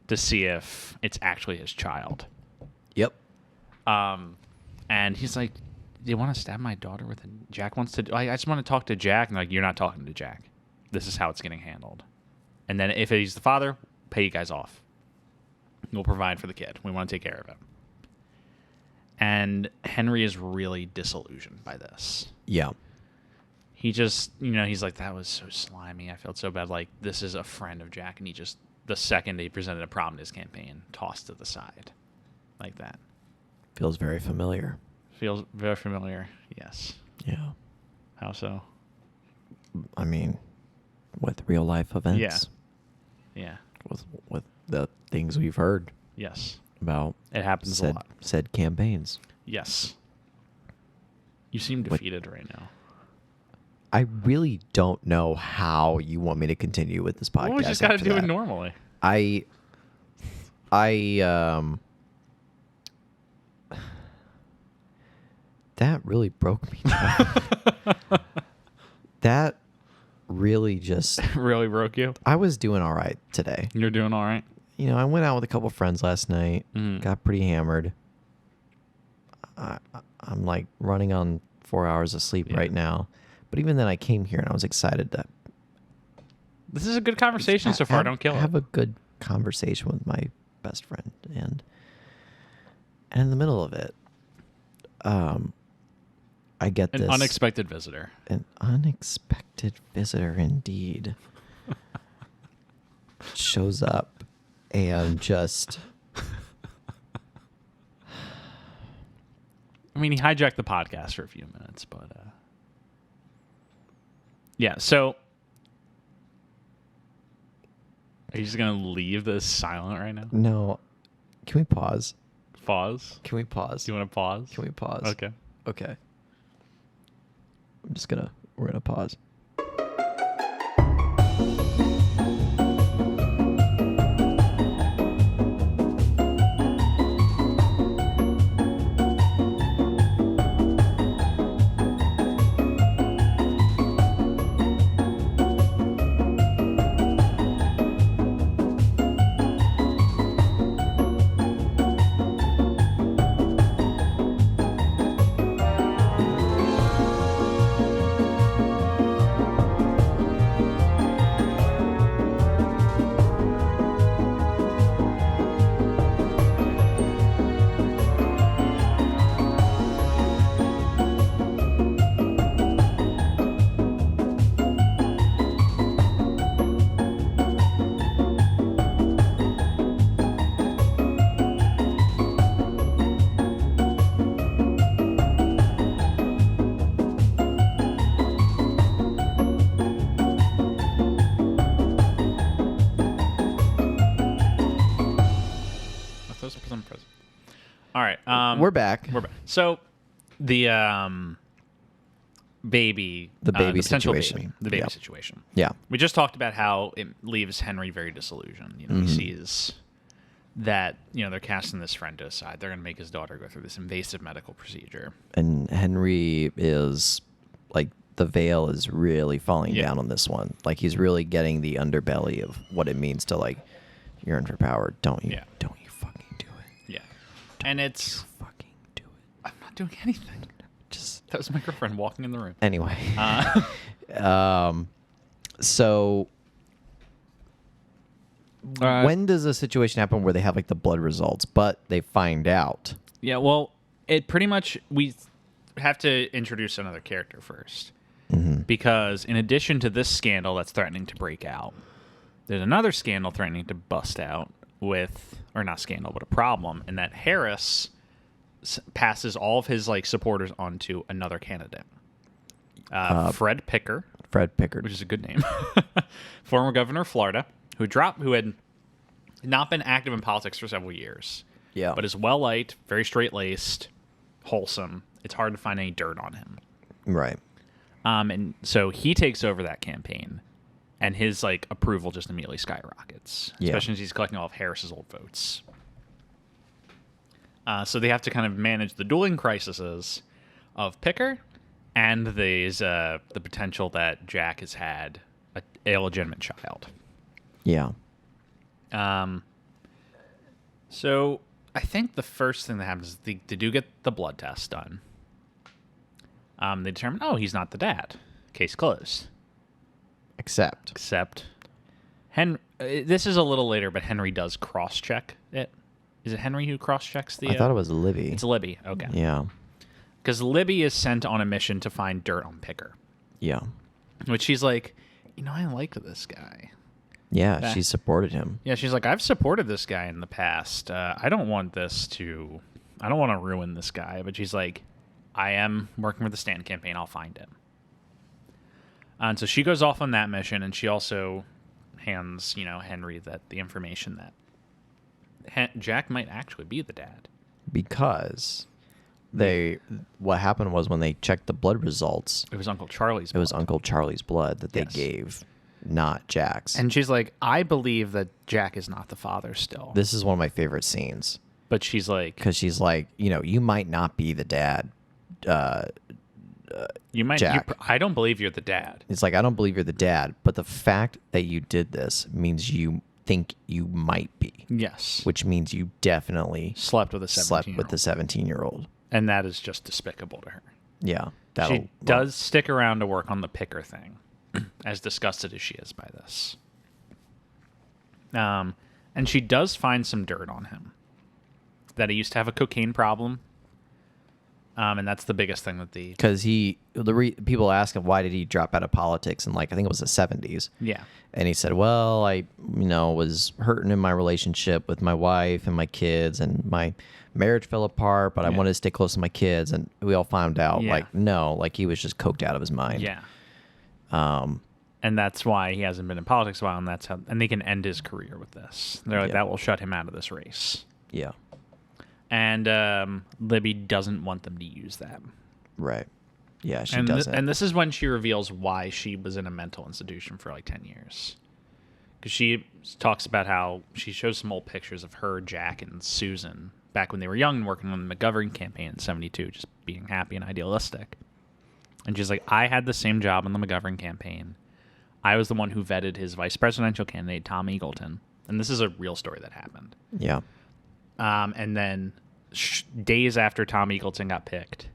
to see if it's actually his child. Yep. And he's like, you want to stab my daughter with a... Jack wants to... I just want to talk to Jack. And like, you're not talking to Jack. This is how it's getting handled. And then if he's the father, pay you guys off. We'll provide for the kid. We want to take care of him. And Henry is really disillusioned by this. Yeah. He just, he's like, that was so slimy. I felt so bad. Like, this is a friend of Jack. And he just, the second he presented a problem in his campaign, tossed to the side. Like that. Feels very familiar. Feels very familiar, yes. Yeah. How so? I mean, with real life events. Yeah. With the things we've heard. Yes. About it happens a lot. Said campaigns. Yes. You seem defeated right now. I really don't know how you want me to continue with this podcast. Well, we just got to do it normally. That really broke me down. That really just... really broke you? I was doing all right today. You're doing all right? I went out with a couple friends last night. Got pretty hammered. I'm like running on 4 hours of sleep right now. But even then, I came here and I was excited that... This is a good conversation so far. Don't kill it. I have a good conversation with my best friend. And in the middle of it... I get an unexpected visitor. An unexpected visitor, indeed. Shows up and just... I mean, he hijacked the podcast for a few minutes, but... Yeah, so... Are you just going to leave this silent right now? No. Can we pause? Pause? Can we pause? Do you want to pause? Can we pause? Okay. Okay. We're gonna pause. All right. We're back. So the baby, the baby situation. Baby. The baby situation. Yeah. We just talked about how it leaves Henry very disillusioned. He sees that, they're casting this friend to the side. They're going to make his daughter go through this invasive medical procedure. And Henry is like, the veil is really falling down on this one. Like, he's really getting the underbelly of what it means to like yearn for power. Don't you fucking do it. Yeah. And it's... You fucking do it. I'm not doing anything. That was my girlfriend walking in the room. Anyway. So... when does a situation happen where they have like the blood results, but they find out? Yeah, well, it pretty much... We have to introduce another character first. Because in addition to this scandal that's threatening to break out, there's another scandal threatening to bust out with, or not scandal, but a problem, in that Harris passes all of his like supporters onto another candidate, Fred Pickard, which is a good name, former governor of Florida, who had not been active in politics for several years, but is well liked, very straight laced, wholesome. It's hard to find any dirt on him, right? And so he takes over that campaign, and his like approval just immediately skyrockets, especially as he's collecting all of Harris's old votes. So they have to kind of manage the dueling crises of Picker and the potential that Jack has had a illegitimate child. Yeah. So I think the first thing that happens is they do get the blood test done. They determine, he's not the dad. Case closed. Except Henry. This is a little later, but Henry does cross-check it. Is it Henry who cross-checks the... I thought it was Libby. It's Libby, okay. Yeah. Because Libby is sent on a mission to find dirt on Picker. Yeah. Which she's like, I liked this guy. Yeah, she supported him. Yeah, she's like, I've supported this guy in the past. I don't want to ruin this guy. But she's like, I am working with the Stand campaign. I'll find him. And so she goes off on that mission, and she also hands, Henry the information that Jack might actually be the dad. Because what happened was when they checked the blood results, it was Uncle Charlie's blood. It was Uncle Charlie's blood that they gave, not Jack's. And she's like, I believe that Jack is not the father still. This is one of my favorite scenes. But she's like... Because she's like, you might not be the dad, you might. Jack. I don't believe you're the dad. It's like, I don't believe you're the dad, but the fact that you did this means you think you might be. Yes. Which means you definitely slept with a 17-year-old. And that is just despicable to her. Yeah. She does stick around to work on the Picker thing, as disgusted as she is by this. And she does find some dirt on him. That he used to have a cocaine problem. And that's the biggest thing that because people ask him why did he drop out of politics in I think it was the 70s. Yeah. And he said, well, I was hurting in my relationship with my wife and my kids, and my marriage fell apart, but I wanted to stay close to my kids. And we all found out he was just coked out of his mind. Yeah. And that's why he hasn't been in politics a while, and they can end his career with this. They're like, that will shut him out of this race. Yeah. And Libby doesn't want them to use that. Right. Yeah, she doesn't. And this is when she reveals why she was in a mental institution for 10 years. Because she talks about how she shows some old pictures of her, Jack, and Susan back when they were young, working on the McGovern campaign in 72, just being happy and idealistic. And she's like, I had the same job in the McGovern campaign. I was the one who vetted his vice presidential candidate, Tom Eagleton. And this is a real story that happened. Yeah. And then days after Tom Eagleton got picked,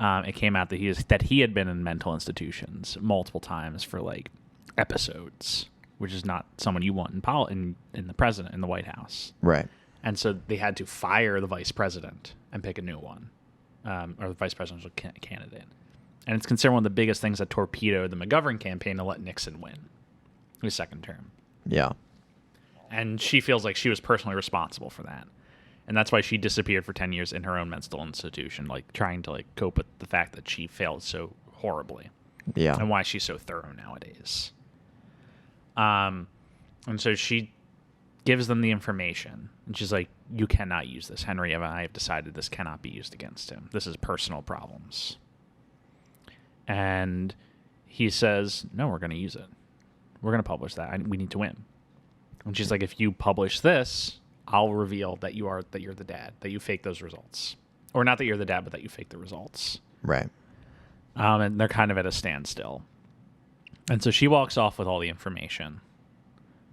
it came out that he had been in mental institutions multiple times for episodes, which is not someone you want in the president in the White House. Right. And so they had to fire the vice president and pick a new one, or the vice presidential candidate. And it's considered one of the biggest things that torpedoed the McGovern campaign to let Nixon win his second term. Yeah. And she feels like she was personally responsible for that. And that's why she disappeared for 10 years in her own mental institution, trying to cope with the fact that she failed so horribly. Yeah. And why she's so thorough nowadays. And so she gives them the information. And she's like, you cannot use this. Henry and I have decided this cannot be used against him. This is personal problems. And he says, no, we're going to use it. We're going to publish that. We need to win. And she's like, if you publish this, I'll reveal that you're the dad, that you fake those results. Or not that you're the dad, but that you fake the results. Right. And they're kind of at a standstill. And so she walks off with all the information.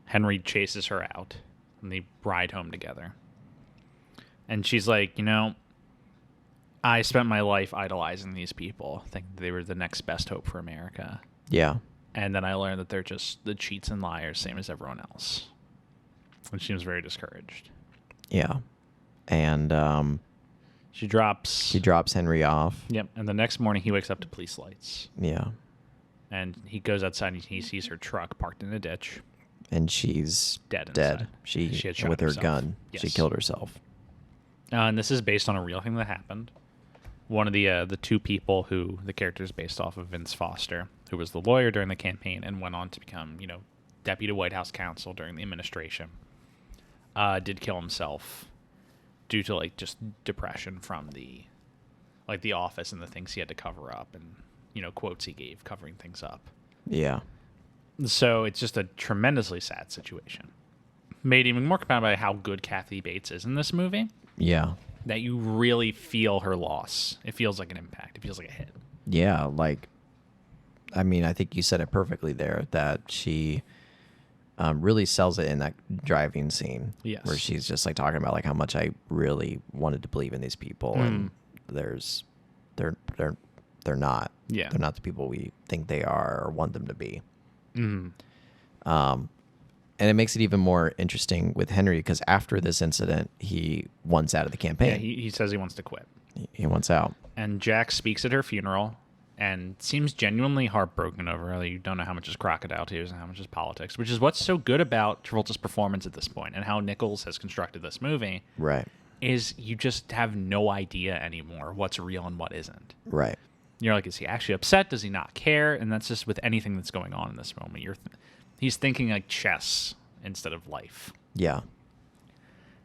Henry chases her out, and they ride home together. And she's like, I spent my life idolizing these people, thinking they were the next best hope for America. Yeah. And then I learned that they're just the cheats and liars, same as everyone else. And she was very discouraged. Yeah. And she drops Henry off. Yep. And the next morning he wakes up to police lights. Yeah. And he goes outside and he sees her truck parked in a ditch. And she's dead. She had shot with herself. Her gun. Yes. She killed herself. And this is based on a real thing that happened. One of the two people who the character is based off of, Vince Foster, who was the lawyer during the campaign and went on to become, deputy White House counsel during the administration, did kill himself due to just depression from the office and the things he had to cover up and quotes he gave covering things up. Yeah. So it's just a tremendously sad situation. Made even more compelling by how good Kathy Bates is in this movie. Yeah. That you really feel her loss. It feels like an impact. It feels like a hit. Yeah, I think you said it perfectly there, that she really sells it in that driving scene. Yes. Where she's just talking about how much I really wanted to believe in these people, and they're they're not. Yeah. They're not the people we think they are or want them to be. Mm. And it makes it even more interesting with Henry because after this incident, he wants out of the campaign. Yeah, he says he wants to quit. He wants out. And Jack speaks at her funeral and seems genuinely heartbroken over her. You don't know how much is crocodile tears and how much is politics, which is what's so good about Travolta's performance at this point and how Nichols has constructed this movie. Right. Is you just have no idea anymore what's real and what isn't. Right. You're like, is he actually upset? Does he not care? And that's just with anything that's going on in this moment. He's thinking like chess instead of life. Yeah.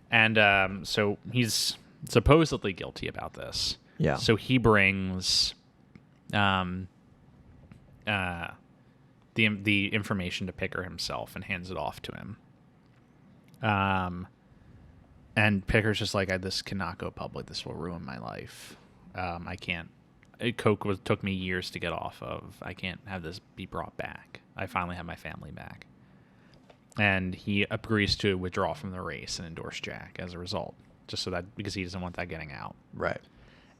And so he's supposedly guilty about this. Yeah. So he brings the information to Picker himself and hands it off to him. And Picker's just like, this cannot go public. This will ruin my life. I can't. Coke took me years to get off of. I can't have this be brought back. I finally have my family back. And he agrees to withdraw from the race and endorse Jack as a result, just so that because he doesn't want that getting out. Right.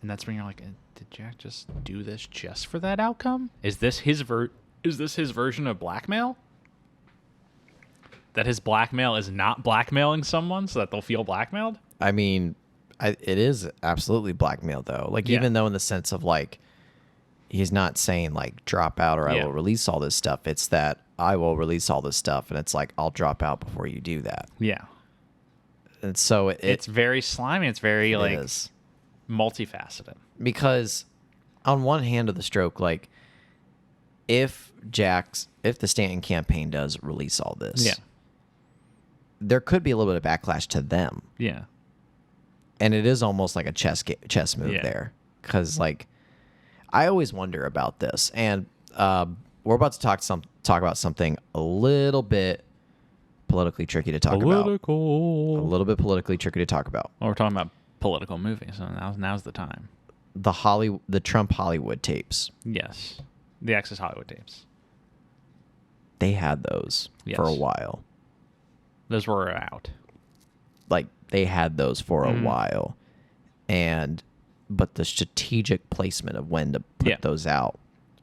And that's when you're like, did Jack just do this just for that outcome? Is this his version of blackmail? That his blackmail is not blackmailing someone so that they'll feel blackmailed? I mean, it is absolutely blackmail, though. Like, even though in the sense of, like, he's not saying, like, drop out or I will release all this stuff. It's that I will release all this stuff, and it's like, I'll drop out before you do that. Yeah. And so it's very slimy. It's very, like, multifaceted. Because on one hand of the stroke, like, if the Stanton campaign does release all this, there could be a little bit of backlash to them. Yeah. And it is almost like a chess move there. Because, like, I always wonder about this. And we're about to talk about something a little bit politically tricky to talk about. A little bit politically tricky to talk about. Well, we're talking about political movies, so now's the time. The Trump Hollywood tapes. Yes. The Access Hollywood tapes. They had those for a while. Those were out. Like, they had those for a while. But the strategic placement of when to put those out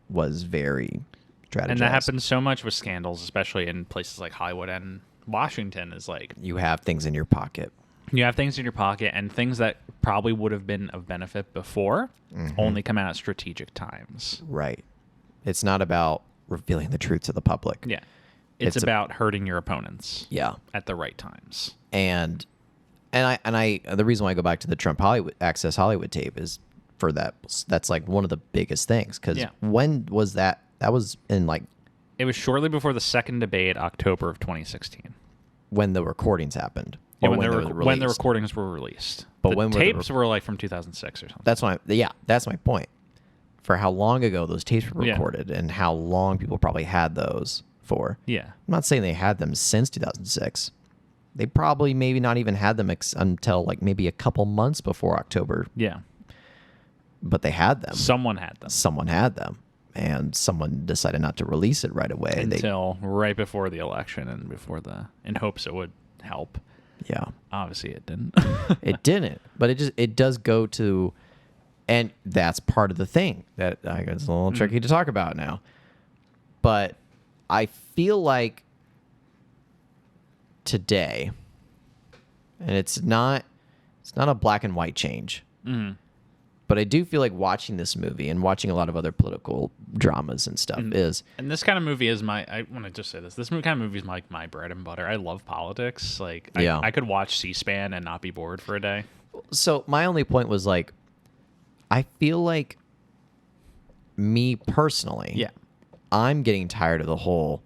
was very strategized. And that happens so much with scandals, especially in places like Hollywood and Washington, is like... You have things in your pocket. You have things in your pocket, and things that probably would have been of benefit before only come out at strategic times. Right. It's not about revealing the truth to the public. Yeah. It's about hurting your opponents. Yeah. At the right times. And the reason why I go back to the Trump Access Hollywood tape is for that. That's like one of the biggest things. Because when was that? That was in like... It was shortly before the second debate, October of 2016. When the recordings happened. Yeah, when the recordings were released. But the tapes were like from 2006 or something. That's my point. For how long ago those tapes were recorded and how long people probably had those for. Yeah. I'm not saying they had them since 2006. They probably maybe not even had them until like maybe a couple months before October. Yeah. But they had them. Someone had them. And someone decided not to release it right away. Until right before the election and in hopes it would help. Yeah. Obviously it didn't. It didn't. But it does go to, and that's part of the thing that I guess is a little tricky to talk about now. But I feel like today, and it's not a black and white change. But I do feel like watching this movie and watching a lot of other political dramas and stuff and this kind of movie is I want to just say this kind of movie is like my bread and butter. I love politics. Like I could watch C-SPAN and not be bored for a day. So my only point was like, I feel like me personally, I'm getting tired of the whole,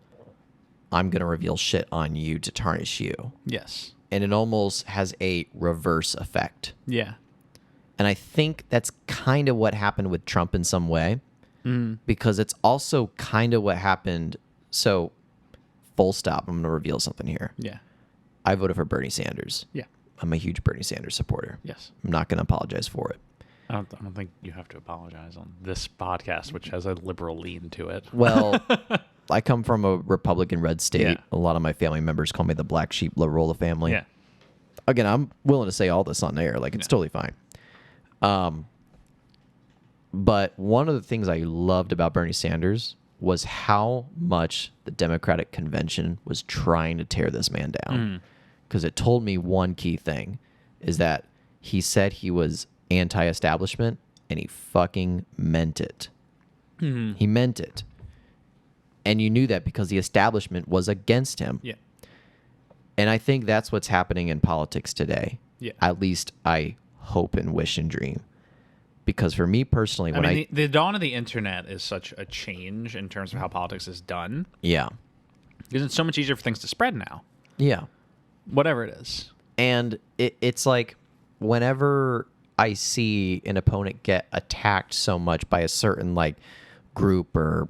I'm going to reveal shit on you to tarnish you. Yes. And it almost has a reverse effect. Yeah. And I think that's kind of what happened with Trump in some way, because it's also kind of what happened. So, full stop. I'm going to reveal something here. Yeah. I voted for Bernie Sanders. Yeah. I'm a huge Bernie Sanders supporter. Yes. I'm not going to apologize for it. I don't think you have to apologize on this podcast, which has a liberal lean to it. Well, I come from a Republican red state. Yeah. A lot of my family members call me the black sheep liberal of the family. Yeah. Again, I'm willing to say all this on air. Like, it's totally fine. But one of the things I loved about Bernie Sanders was how much the Democratic convention was trying to tear this man down. Because it told me one key thing is that he said he was anti-establishment, and he fucking meant it. He meant it. And you knew that because the establishment was against him. Yeah. And I think that's what's happening in politics today. Yeah. At least I hope and wish and dream. Because for me personally, the dawn of the internet is such a change in terms of how politics is done. Yeah. Because it's so much easier for things to spread now. Yeah. Whatever it is. And it's like whenever I see an opponent get attacked so much by a certain like group or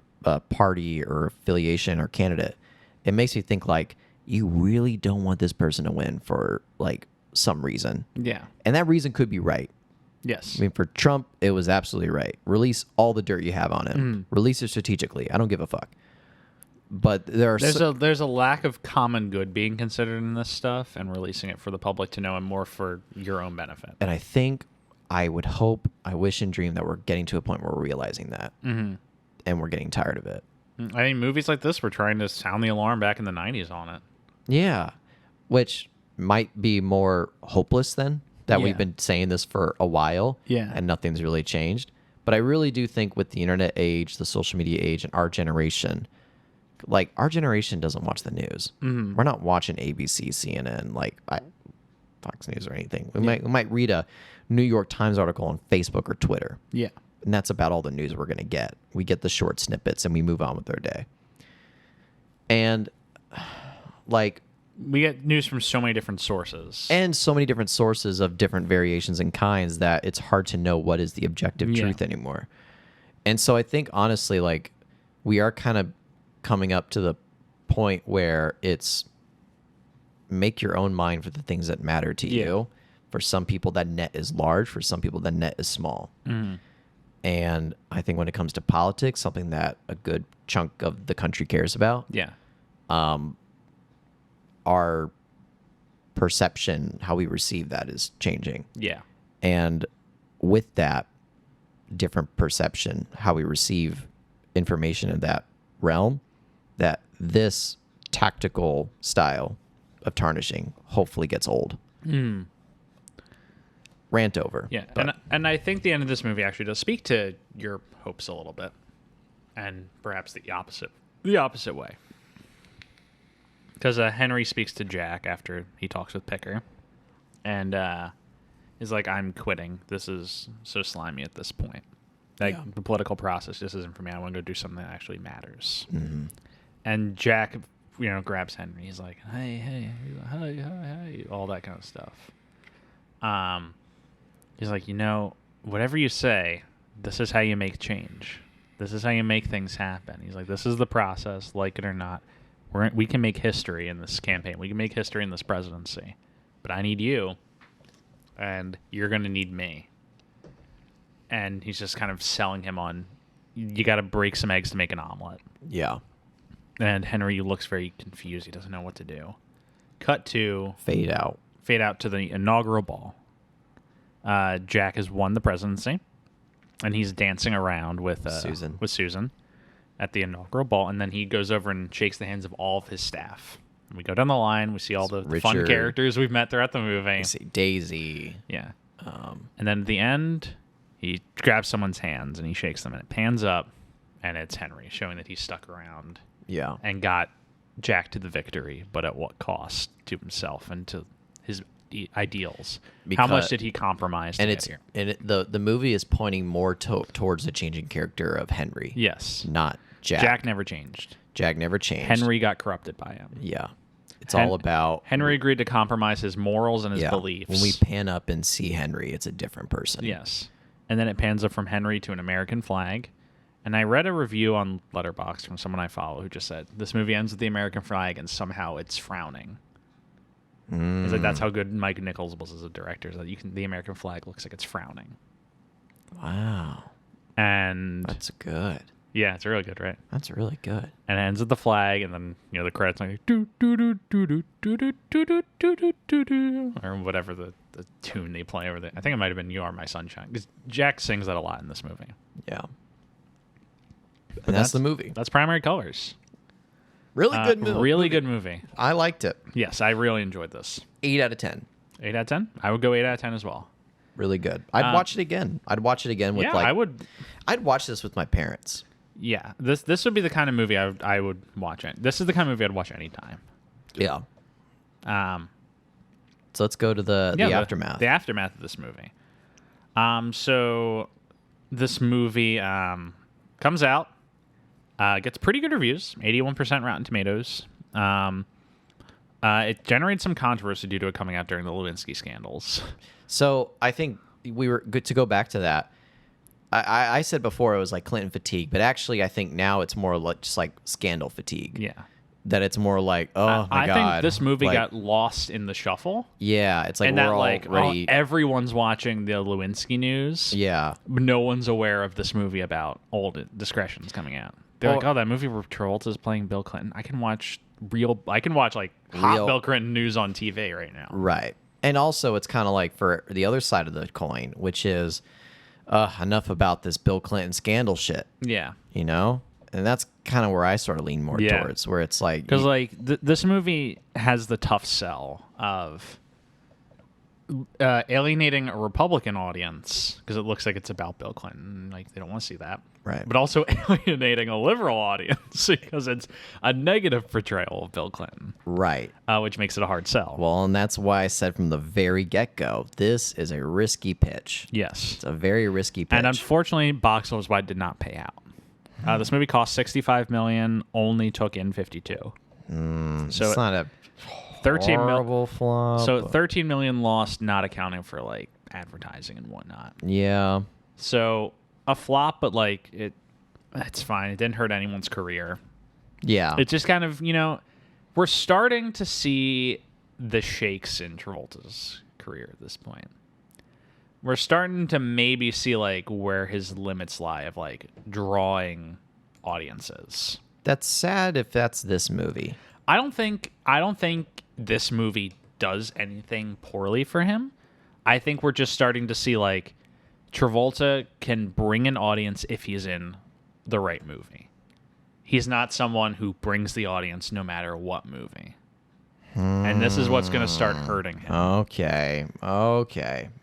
party or affiliation or candidate, it makes me think like, you really don't want this person to win for like some reason. Yeah. And that reason could be right. Yes. I mean, for Trump, it was absolutely right. Release all the dirt you have on him. Release it strategically. I don't give a fuck. But there's a lack of common good being considered in this stuff, and releasing it for the public to know, and more for your own benefit. And I think, I would hope, I wish and dream that we're getting to a point where we're realizing that. And we're getting tired of it. I think movies like this were trying to sound the alarm back in the 90s on it. Yeah. Which might be more hopeless then, that we've been saying this for a while. Yeah. And nothing's really changed. But I really do think with the internet age, the social media age, and our generation, like our generation doesn't watch the news. We're not watching ABC, CNN, like Fox News or anything. We might read a New York Times article on Facebook or Twitter. Yeah. And that's about all the news we're going to get. We get the short snippets and we move on with our day. And like, we get news from so many different sources. And so many different sources of different variations and kinds that it's hard to know what is the objective truth anymore. And so I think, honestly, like, we are kind of coming up to the point where it's make your own mind for the things that matter to you. For some people, that net is large. For some people, that net is small. And I think when it comes to politics, something that a good chunk of the country cares about. Yeah. Our perception, how we receive that, is changing. Yeah. And with that different perception, how we receive information in that realm, that this tactical style of tarnishing hopefully gets old. Rant over. Yeah. And I think the end of this movie actually does speak to your hopes a little bit, and perhaps the opposite way. Because Henry speaks to Jack after he talks with Picker, and is like, I'm quitting. This is so slimy at this point. Like, the political process just isn't for me. I want to go do something that actually matters. And Jack, grabs Henry. He's like, hey, all that kind of stuff. He's like, whatever you say, this is how you make change. This is how you make things happen. He's like, this is the process, like it or not. We can make history in this campaign. We can make history in this presidency. But I need you, and you're going to need me. And he's just kind of selling him on, you got to break some eggs to make an omelet. Yeah. And Henry looks very confused. He doesn't know what to do. Cut to... Fade out to the inaugural ball. Jack has won the presidency, and he's dancing around with Susan at the inaugural ball, and then he goes over and shakes the hands of all of his staff. And we go down the line. We see all the fun characters we've met throughout the movie. We see Daisy. Yeah. And then at the end, he grabs someone's hands and he shakes them, and it pans up, and it's Henry, showing that he stuck around. Yeah. And got Jack to the victory, but at what cost to himself and to his ideals? How much did he compromise to get here? And the movie is pointing more towards the changing character of Henry. Yes. Not Jack. Jack never changed. Henry got corrupted by him. Yeah. It's all about... Henry agreed to compromise his morals and his beliefs. When we pan up and see Henry, it's a different person. Yes. And then it pans up from Henry to an American flag. And I read a review on Letterboxd from someone I follow who just said, this movie ends with the American flag and somehow it's frowning. It's like, that's how good Mike Nichols was as a director. Is that the American flag looks like it's frowning. Wow. And... That's good. Yeah, it's really good, right? That's really good. And it ends with the flag, and then, the credits are like, do do do do do do do do do do do do, or whatever the tune they play over there. I think it might have been You Are My Sunshine, because Jack sings that a lot in this movie. Yeah. And that's the movie. That's Primary Colors. Really good movie. Really good movie. I liked it. Yes, I really enjoyed this. 8 out of 10. 8 out of 10? I would go 8 out of 10 as well. Really good. I'd watch it again. I'd watch it again with I would. I'd watch this with my parents. Yeah, this would be the kind of movie I would watch it. This is the kind of movie I'd watch anytime. Yeah. So let's go to the aftermath. The aftermath of this movie. So this movie comes out, gets pretty good reviews, 81% Rotten Tomatoes. It generated some controversy due to it coming out during the Lewinsky scandals. So I think we were good to go back to that. I said before it was like Clinton fatigue, but actually I think now it's more like just like scandal fatigue. Yeah. That it's more like, oh my God. I think this movie got lost in the shuffle. Yeah, it's like and we're that, already... everyone's watching the Lewinsky news. Yeah. But no one's aware of this movie about Old Discretion's coming out. They're like, oh, that movie where Travolta's playing Bill Clinton. I can watch like hot Bill Clinton news on TV right now. Right. And also it's kind of like for the other side of the coin, which is enough about this Bill Clinton scandal shit. Yeah. You know? And that's kind of where I sort of lean more towards, where it's like... Because, this movie has the tough sell of alienating a Republican audience, because it looks like it's about Bill Clinton. Like, they don't want to see that. Right. But also alienating a liberal audience, because it's a negative portrayal of Bill Clinton. Right. Which makes it a hard sell. Well, and that's why I said from the very get-go, this is a risky pitch. Yes. It's a very risky pitch. And unfortunately, box office-wide did not pay out. This movie cost $65 million, only took in $52. So it's not a horrible flop. So $13 million lost, not accounting for like advertising and whatnot. Yeah. So a flop, but like it's fine. It didn't hurt anyone's career. Yeah. It just kind of, we're starting to see the shakes in Travolta's career at this point. We're starting to maybe see like where his limits lie of like drawing audiences. That's sad if that's this movie. I don't think this movie does anything poorly for him. I think we're just starting to see like Travolta can bring an audience if he's in the right movie. He's not someone who brings the audience no matter what movie. And this is what's going to start hurting him. Okay.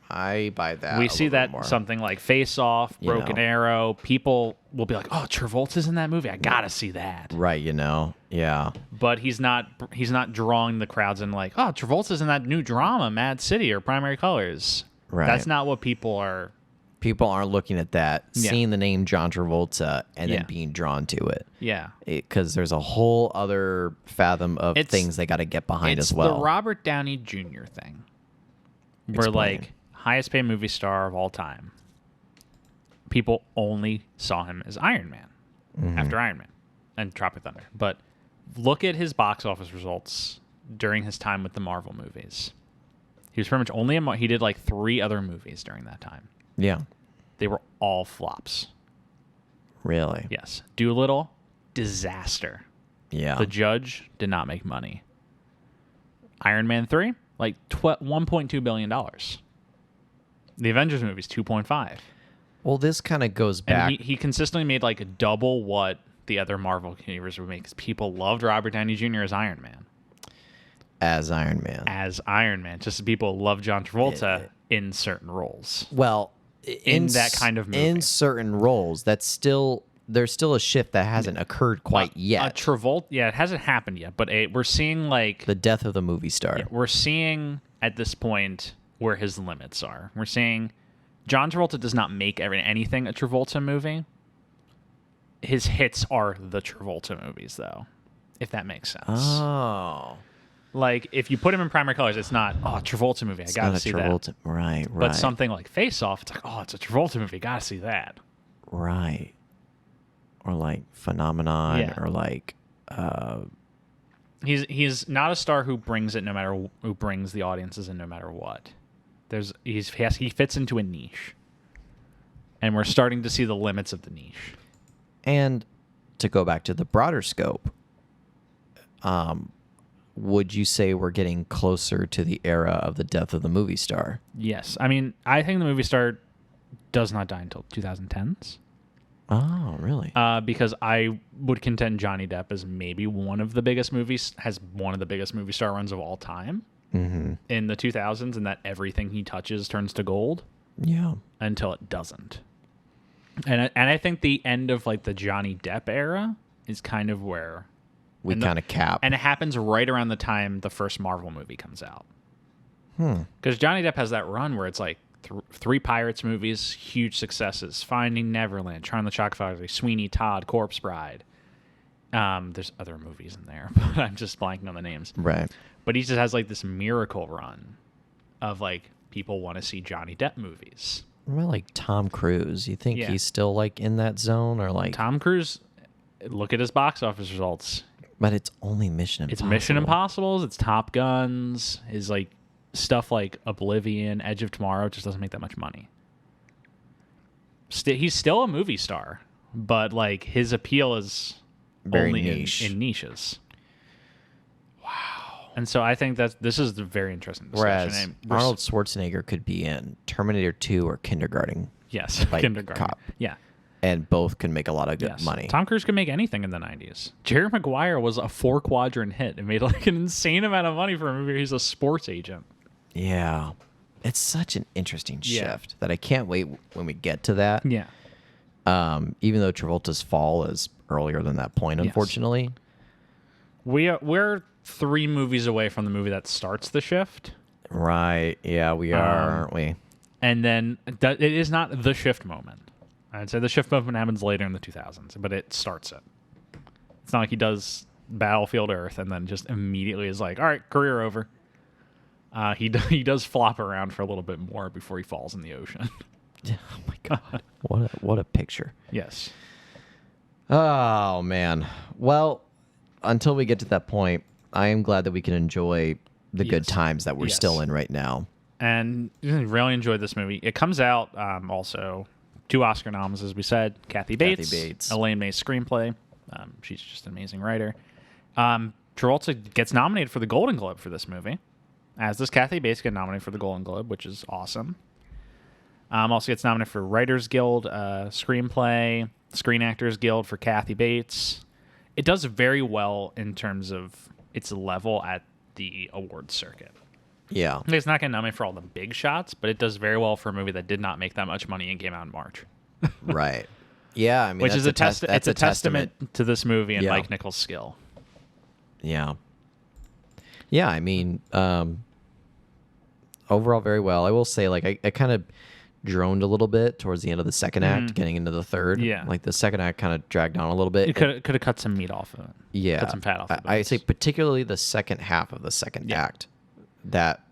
I buy that. We see that something like Face Off, Broken Arrow. People will be like, "Oh, Travolta's in that movie. I gotta see that." Right. Yeah. But he's not drawing the crowds in like, "Oh, Travolta's in that new drama, Mad City or Primary Colors." Right. That's not what people are. People aren't looking at that, seeing the name John Travolta, and then being drawn to it. Yeah. Because there's a whole other fathom of things they got to get behind as well. It's the Robert Downey Jr. thing. Where, like, highest paid movie star of all time. People only saw him as Iron Man after Iron Man and Tropic Thunder. But look at his box office results during his time with the Marvel movies. He was pretty much only he did, like, 3 other movies during that time. Yeah. They were all flops. Really? Yes. Doolittle, disaster. Yeah. The Judge did not make money. Iron Man 3, like $1.2 billion. The Avengers movies, 2.5. Well, this kind of goes back. And he consistently made like double what the other Marvel universe would make, because people loved Robert Downey Jr. as Iron Man. As Iron Man. Just as people love John Travolta in certain roles. Well, in that kind of movie. In certain roles, there's still a shift that hasn't occurred quite yet. Travolta, it hasn't happened yet, but we're seeing like the death of the movie star. Yeah, we're seeing at this point where his limits are. We're seeing John Travolta does not make anything a Travolta movie. His hits are the Travolta movies, though, if that makes sense. Oh. Like, if you put him in Primary Colors, it's not, Travolta movie, I gotta see that. Right. But something like Face Off, it's like, it's a Travolta movie, gotta see that. Right. Or like Phenomenon, or like... He's not a star who brings it who brings the audiences in no matter what. He fits into a niche. And we're starting to see the limits of the niche. And to go back to the broader scope, would you say we're getting closer to the era of the death of the movie star? Yes. I mean, I think the movie star does not die until 2010s. Oh, really? Because I would contend Johnny Depp is maybe one of the biggest movie star runs of all time in the 2000s, and that everything he touches turns to gold. Yeah. Until it doesn't. And I think the end of like the Johnny Depp era is kind of where we kind of cap. And it happens right around the time the first Marvel movie comes out. Because Johnny Depp has that run where it's like three Pirates movies, huge successes: Finding Neverland, Charlie and the Chocolate Factory, Sweeney Todd, Corpse Bride. There's other movies in there, but I'm just blanking on the names. Right. But he just has like this miracle run of like people want to see Johnny Depp movies. What about like Tom Cruise? You think he's still like in that zone, or like Tom Cruise? Look at his box office results. But it's only Mission Impossible. It's Mission Impossibles. It's Top Guns. His like stuff like Oblivion, Edge of Tomorrow just doesn't make that much money. He's still a movie star, but like his appeal is very only niche. in niches. Wow. And so I think that this is a very interesting discussion. Whereas Arnold Schwarzenegger could be in Terminator 2 or Kindergarten. Yes, like Kindergarten. Cop. Yeah. And both can make a lot of good money. Tom Cruise could make anything in the 90s. Jerry Maguire was a 4-quadrant hit and made like an insane amount of money for a movie. He's a sports agent. Yeah. It's such an interesting shift that I can't wait when we get to that. Yeah. Even though Travolta's fall is earlier than that point, unfortunately. We're 3 movies away from the movie that starts the shift. Right. Yeah, we are, aren't we? And then it is not the shift moment. I'd say the shift moment happens later in the 2000s, but it starts it. It's not like he does Battlefield Earth and then just immediately is like, all right, career over. He does flop around for a little bit more before he falls in the ocean. Oh my God. What a picture. Yes. Oh, man. Well, until we get to that point, I am glad that we can enjoy the good times that we're still in right now. And really enjoyed this movie. It comes out also 2 Oscar noms, as we said. Kathy Bates. Elaine May's screenplay. She's just an amazing writer. Travolta gets nominated for the Golden Globe for this movie, as does Kathy Bates get nominated for the Golden Globe, which is awesome. Also gets nominated for Writers Guild screenplay, Screen Actors Guild for Kathy Bates. It does very well in terms of its level at the awards circuit. Yeah. It's not getting nominated for all the big shots, but it does very well for a movie that did not make that much money and came out in March. Right. Yeah, I mean, which is a testament to this movie and Mike Nichols' skill. Yeah. Yeah, I mean, overall very well. I will say, like, I kind of droned a little bit towards the end of the second act, getting into the third. Yeah. Like, the second act kind of dragged down a little bit. You could have cut some meat off of it. Yeah. Cut some fat off of it. I say particularly the second half of the second act. That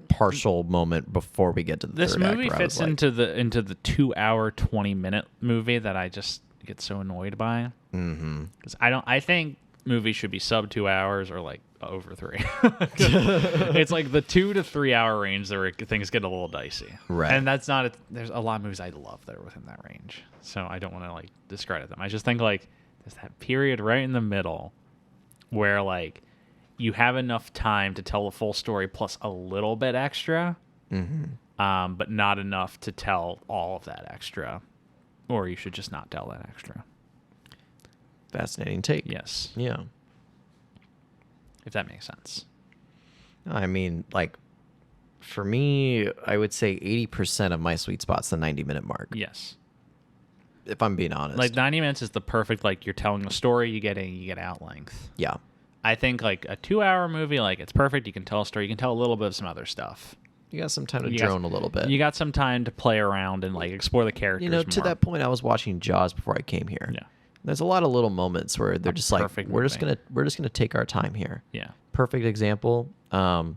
partial moment before we get to the this third act. This movie fits into the 2-hour 20-minute movie that I just get so annoyed by. Because I think movies should be sub 2 hours or like over 3. It's like the 2 to 3 hour range where things get a little dicey. Right. And that's not there's a lot of movies I love that are within that range. So I don't want to like discredit them. I just think like there's that period right in the middle where like you have enough time to tell the full story plus a little bit extra, but not enough to tell all of that extra. Or you should just not tell that extra. Fascinating take. Yes. Yeah. If that makes sense. I mean, like, for me, I would say 80% of my sweet spot's the 90-minute mark. Yes. If I'm being honest. Like, 90 minutes is the perfect, like, you're telling a story, you get out length. Yeah. I think, like, a 2-hour movie, like, it's perfect. You can tell a story. You can tell a little bit of some other stuff. You got some time to drone a little bit. You got some time to play around and, like, explore the characters more. To that point, I was watching Jaws before I came here. Yeah. There's a lot of little moments where they're just like, we're just gonna take our time here. Yeah. Perfect example. Brody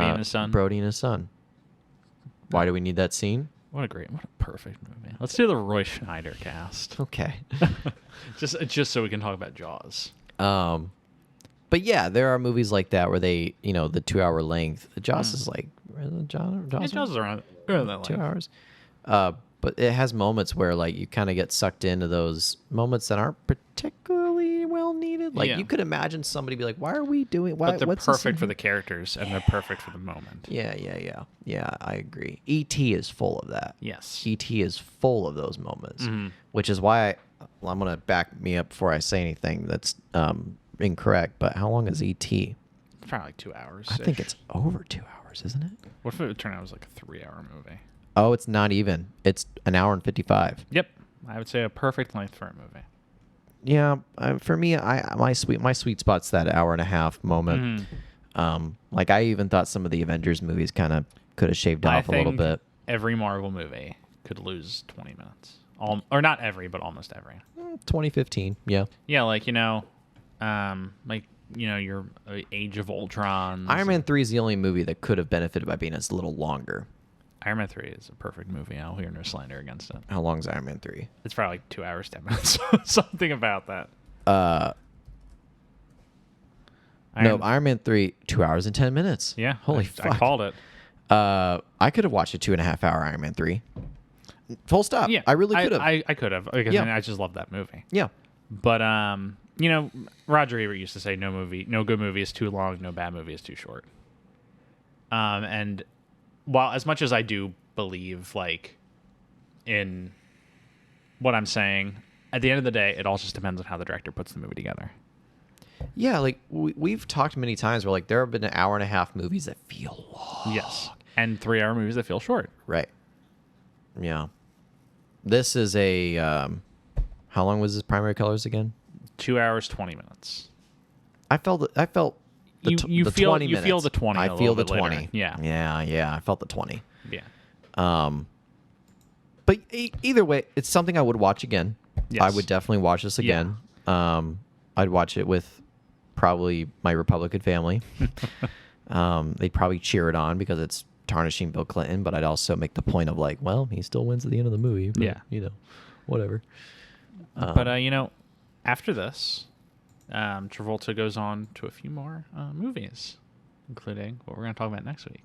and his son. Brody and his son. Why do we need that scene? What a perfect movie. Let's do the Roy Schneider cast. Okay. just so we can talk about Jaws. But yeah, there are movies like that where they, the 2-hour length. Jaws is like, Jaws is around that 2 length. hours. But it has moments where like you kind of get sucked into those moments that aren't particularly well needed. Like you could imagine somebody be like, "Why are we doing? Why?" But they're perfect for the characters, and they're perfect for the moment. Yeah. I agree. E.T. is full of that. Yes, E.T. is full of those moments, which is why I'm gonna back me up before I say anything that's incorrect. But how long is E.T.? It's probably like 2 hours. I think it's over 2 hours, isn't it? What if it turned out it was like a 3-hour movie? Oh, it's not even. It's an hour and 55. Yep, I would say a perfect length for a movie. Yeah, for me, my sweet spot's that hour and a half moment. Like I even thought some of the Avengers movies kind of could have shaved off a little bit. Every Marvel movie could lose 20 minutes. Or not every, but almost every. 2015, yeah. Yeah, like your Age of Ultron. Iron Man 3 is the only movie that could have benefited by being a little longer. Iron Man 3 is a perfect movie. I'll hear no slander against it. How long is Iron Man 3? It's probably like 2 hours, 10 minutes. Something about that. Iron Man 3, 2 hours and 10 minutes. Yeah. Holy fuck. I called it. I could have watched a 2.5 hour Iron Man 3. Full stop. Yeah. I really could have. I could have. Because I just love that movie. Yeah. But, Roger Ebert used to say no good movie is too long, no bad movie is too short. And while as much as I do believe like in what I'm saying, at the end of the day, it all just depends on how the director puts the movie together. Yeah, like we've talked many times where like there have been an hour and a half movies that feel long. Yes, and 3-hour movies that feel short. Right. Yeah. This is a how long was this Primary Colors again? 2 hours 20 minutes. I felt you feel 20 minutes. You feel the 20. I feel the 20. Later. Yeah. Yeah. I felt the 20. Yeah. But either way, it's something I would watch again. Yes. I would definitely watch this again. Yeah. I'd watch it with probably my Republican family. They'd probably cheer it on because it's tarnishing Bill Clinton, but I'd also make the point of like, well, he still wins at the end of the movie. But, whatever. But after this, Travolta goes on to a few more movies, including what we're going to talk about next week.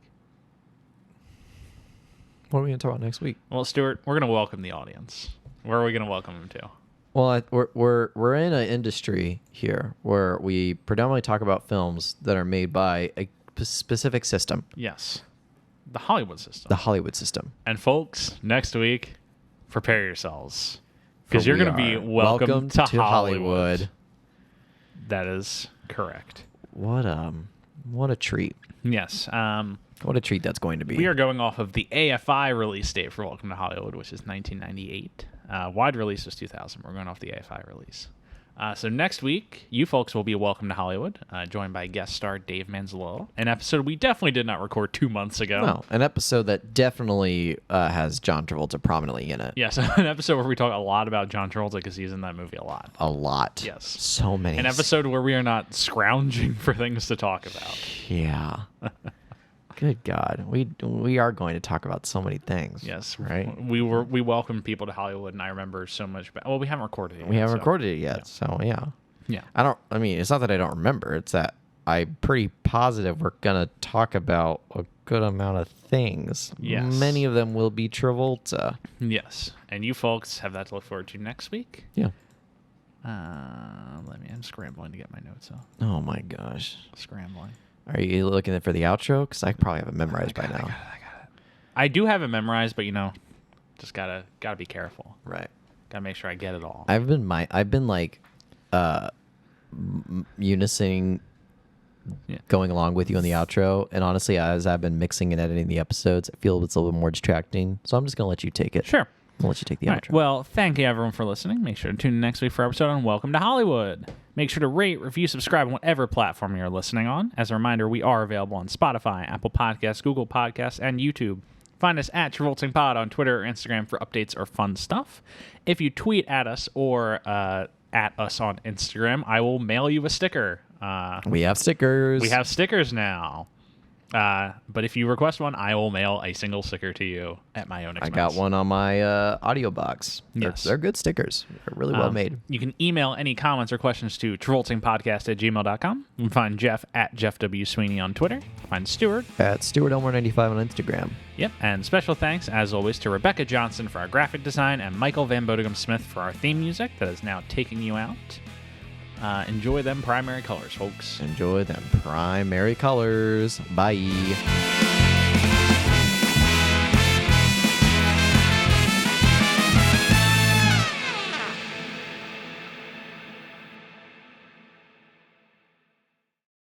What are we going to talk about next week? Well, Stuart, we're going to welcome the audience. Where are we going to welcome them to? Well, we're in an industry here where we predominantly talk about films that are made by a specific system. Yes, the Hollywood system. The Hollywood system. And folks, next week, prepare yourselves because you're going to be welcome to Hollywood. That is correct. What a treat. Yes. What a treat that's going to be. We are going off of the AFI release date for Welcome to Hollywood, which is 1998. Wide release was 2000. We're going off the AFI release. So next week, you folks will be Welcome to Hollywood, joined by guest star Dave Manzolillo, an episode we definitely did not record 2 months ago. No, an episode that definitely has John Travolta prominently in it. Yes, an episode where we talk a lot about John Travolta because he's in that movie a lot. A lot. Yes. So many. An episode where we are not scrounging for things to talk about. Yeah. Good God, we are going to talk about so many things. Yes, right. We welcome people to Hollywood, and I remember so much. Well, we haven't recorded it yet. We haven't recorded it yet, so yeah. Yeah. I mean, it's not that I don't remember. It's that I'm pretty positive we're gonna talk about a good amount of things. Yes. Many of them will be Travolta. Yes, and you folks have that to look forward to next week. Yeah. I'm scrambling to get my notes up. Oh my gosh. Scrambling. Are you looking for the outro? Because I probably have it memorized by now. I got it. I do have it memorized, but just gotta be careful. Right. Gotta make sure I get it all. I've been like, unison, going along with you on the outro, and honestly, as I've been mixing and editing the episodes, I feel it's a little bit more distracting. So I'm just gonna let you take it. Sure. I'll let you take the All outro. right. Well, thank you everyone for listening. Make sure to tune in next week for our episode on Welcome to Hollywood. Make sure to rate, review, subscribe on whatever platform you're listening on. As a reminder, we are available on Spotify, Apple Podcasts, Google Podcasts, and YouTube. Find us at Travolting Pod on Twitter or Instagram for updates or fun stuff. If you tweet at us or at us on Instagram, I will mail you a sticker. We have stickers. We have stickers now. But if you request one, I will mail a single sticker to you at my own expense. I got one on my audio box. Yes. They're good stickers. They're really well made. You can email any comments or questions to travoltingpodcast@gmail.com. You can find Jeff at Jeff W. Sweeney on Twitter. Find Stuart at Stuart Elmore 95 on Instagram. Yep, and special thanks, as always, to Rebecca Johnson for our graphic design and Michael Van Bodegum Smith for our theme music that is now taking you out. Enjoy them primary colors, folks. Enjoy them primary colors. Bye.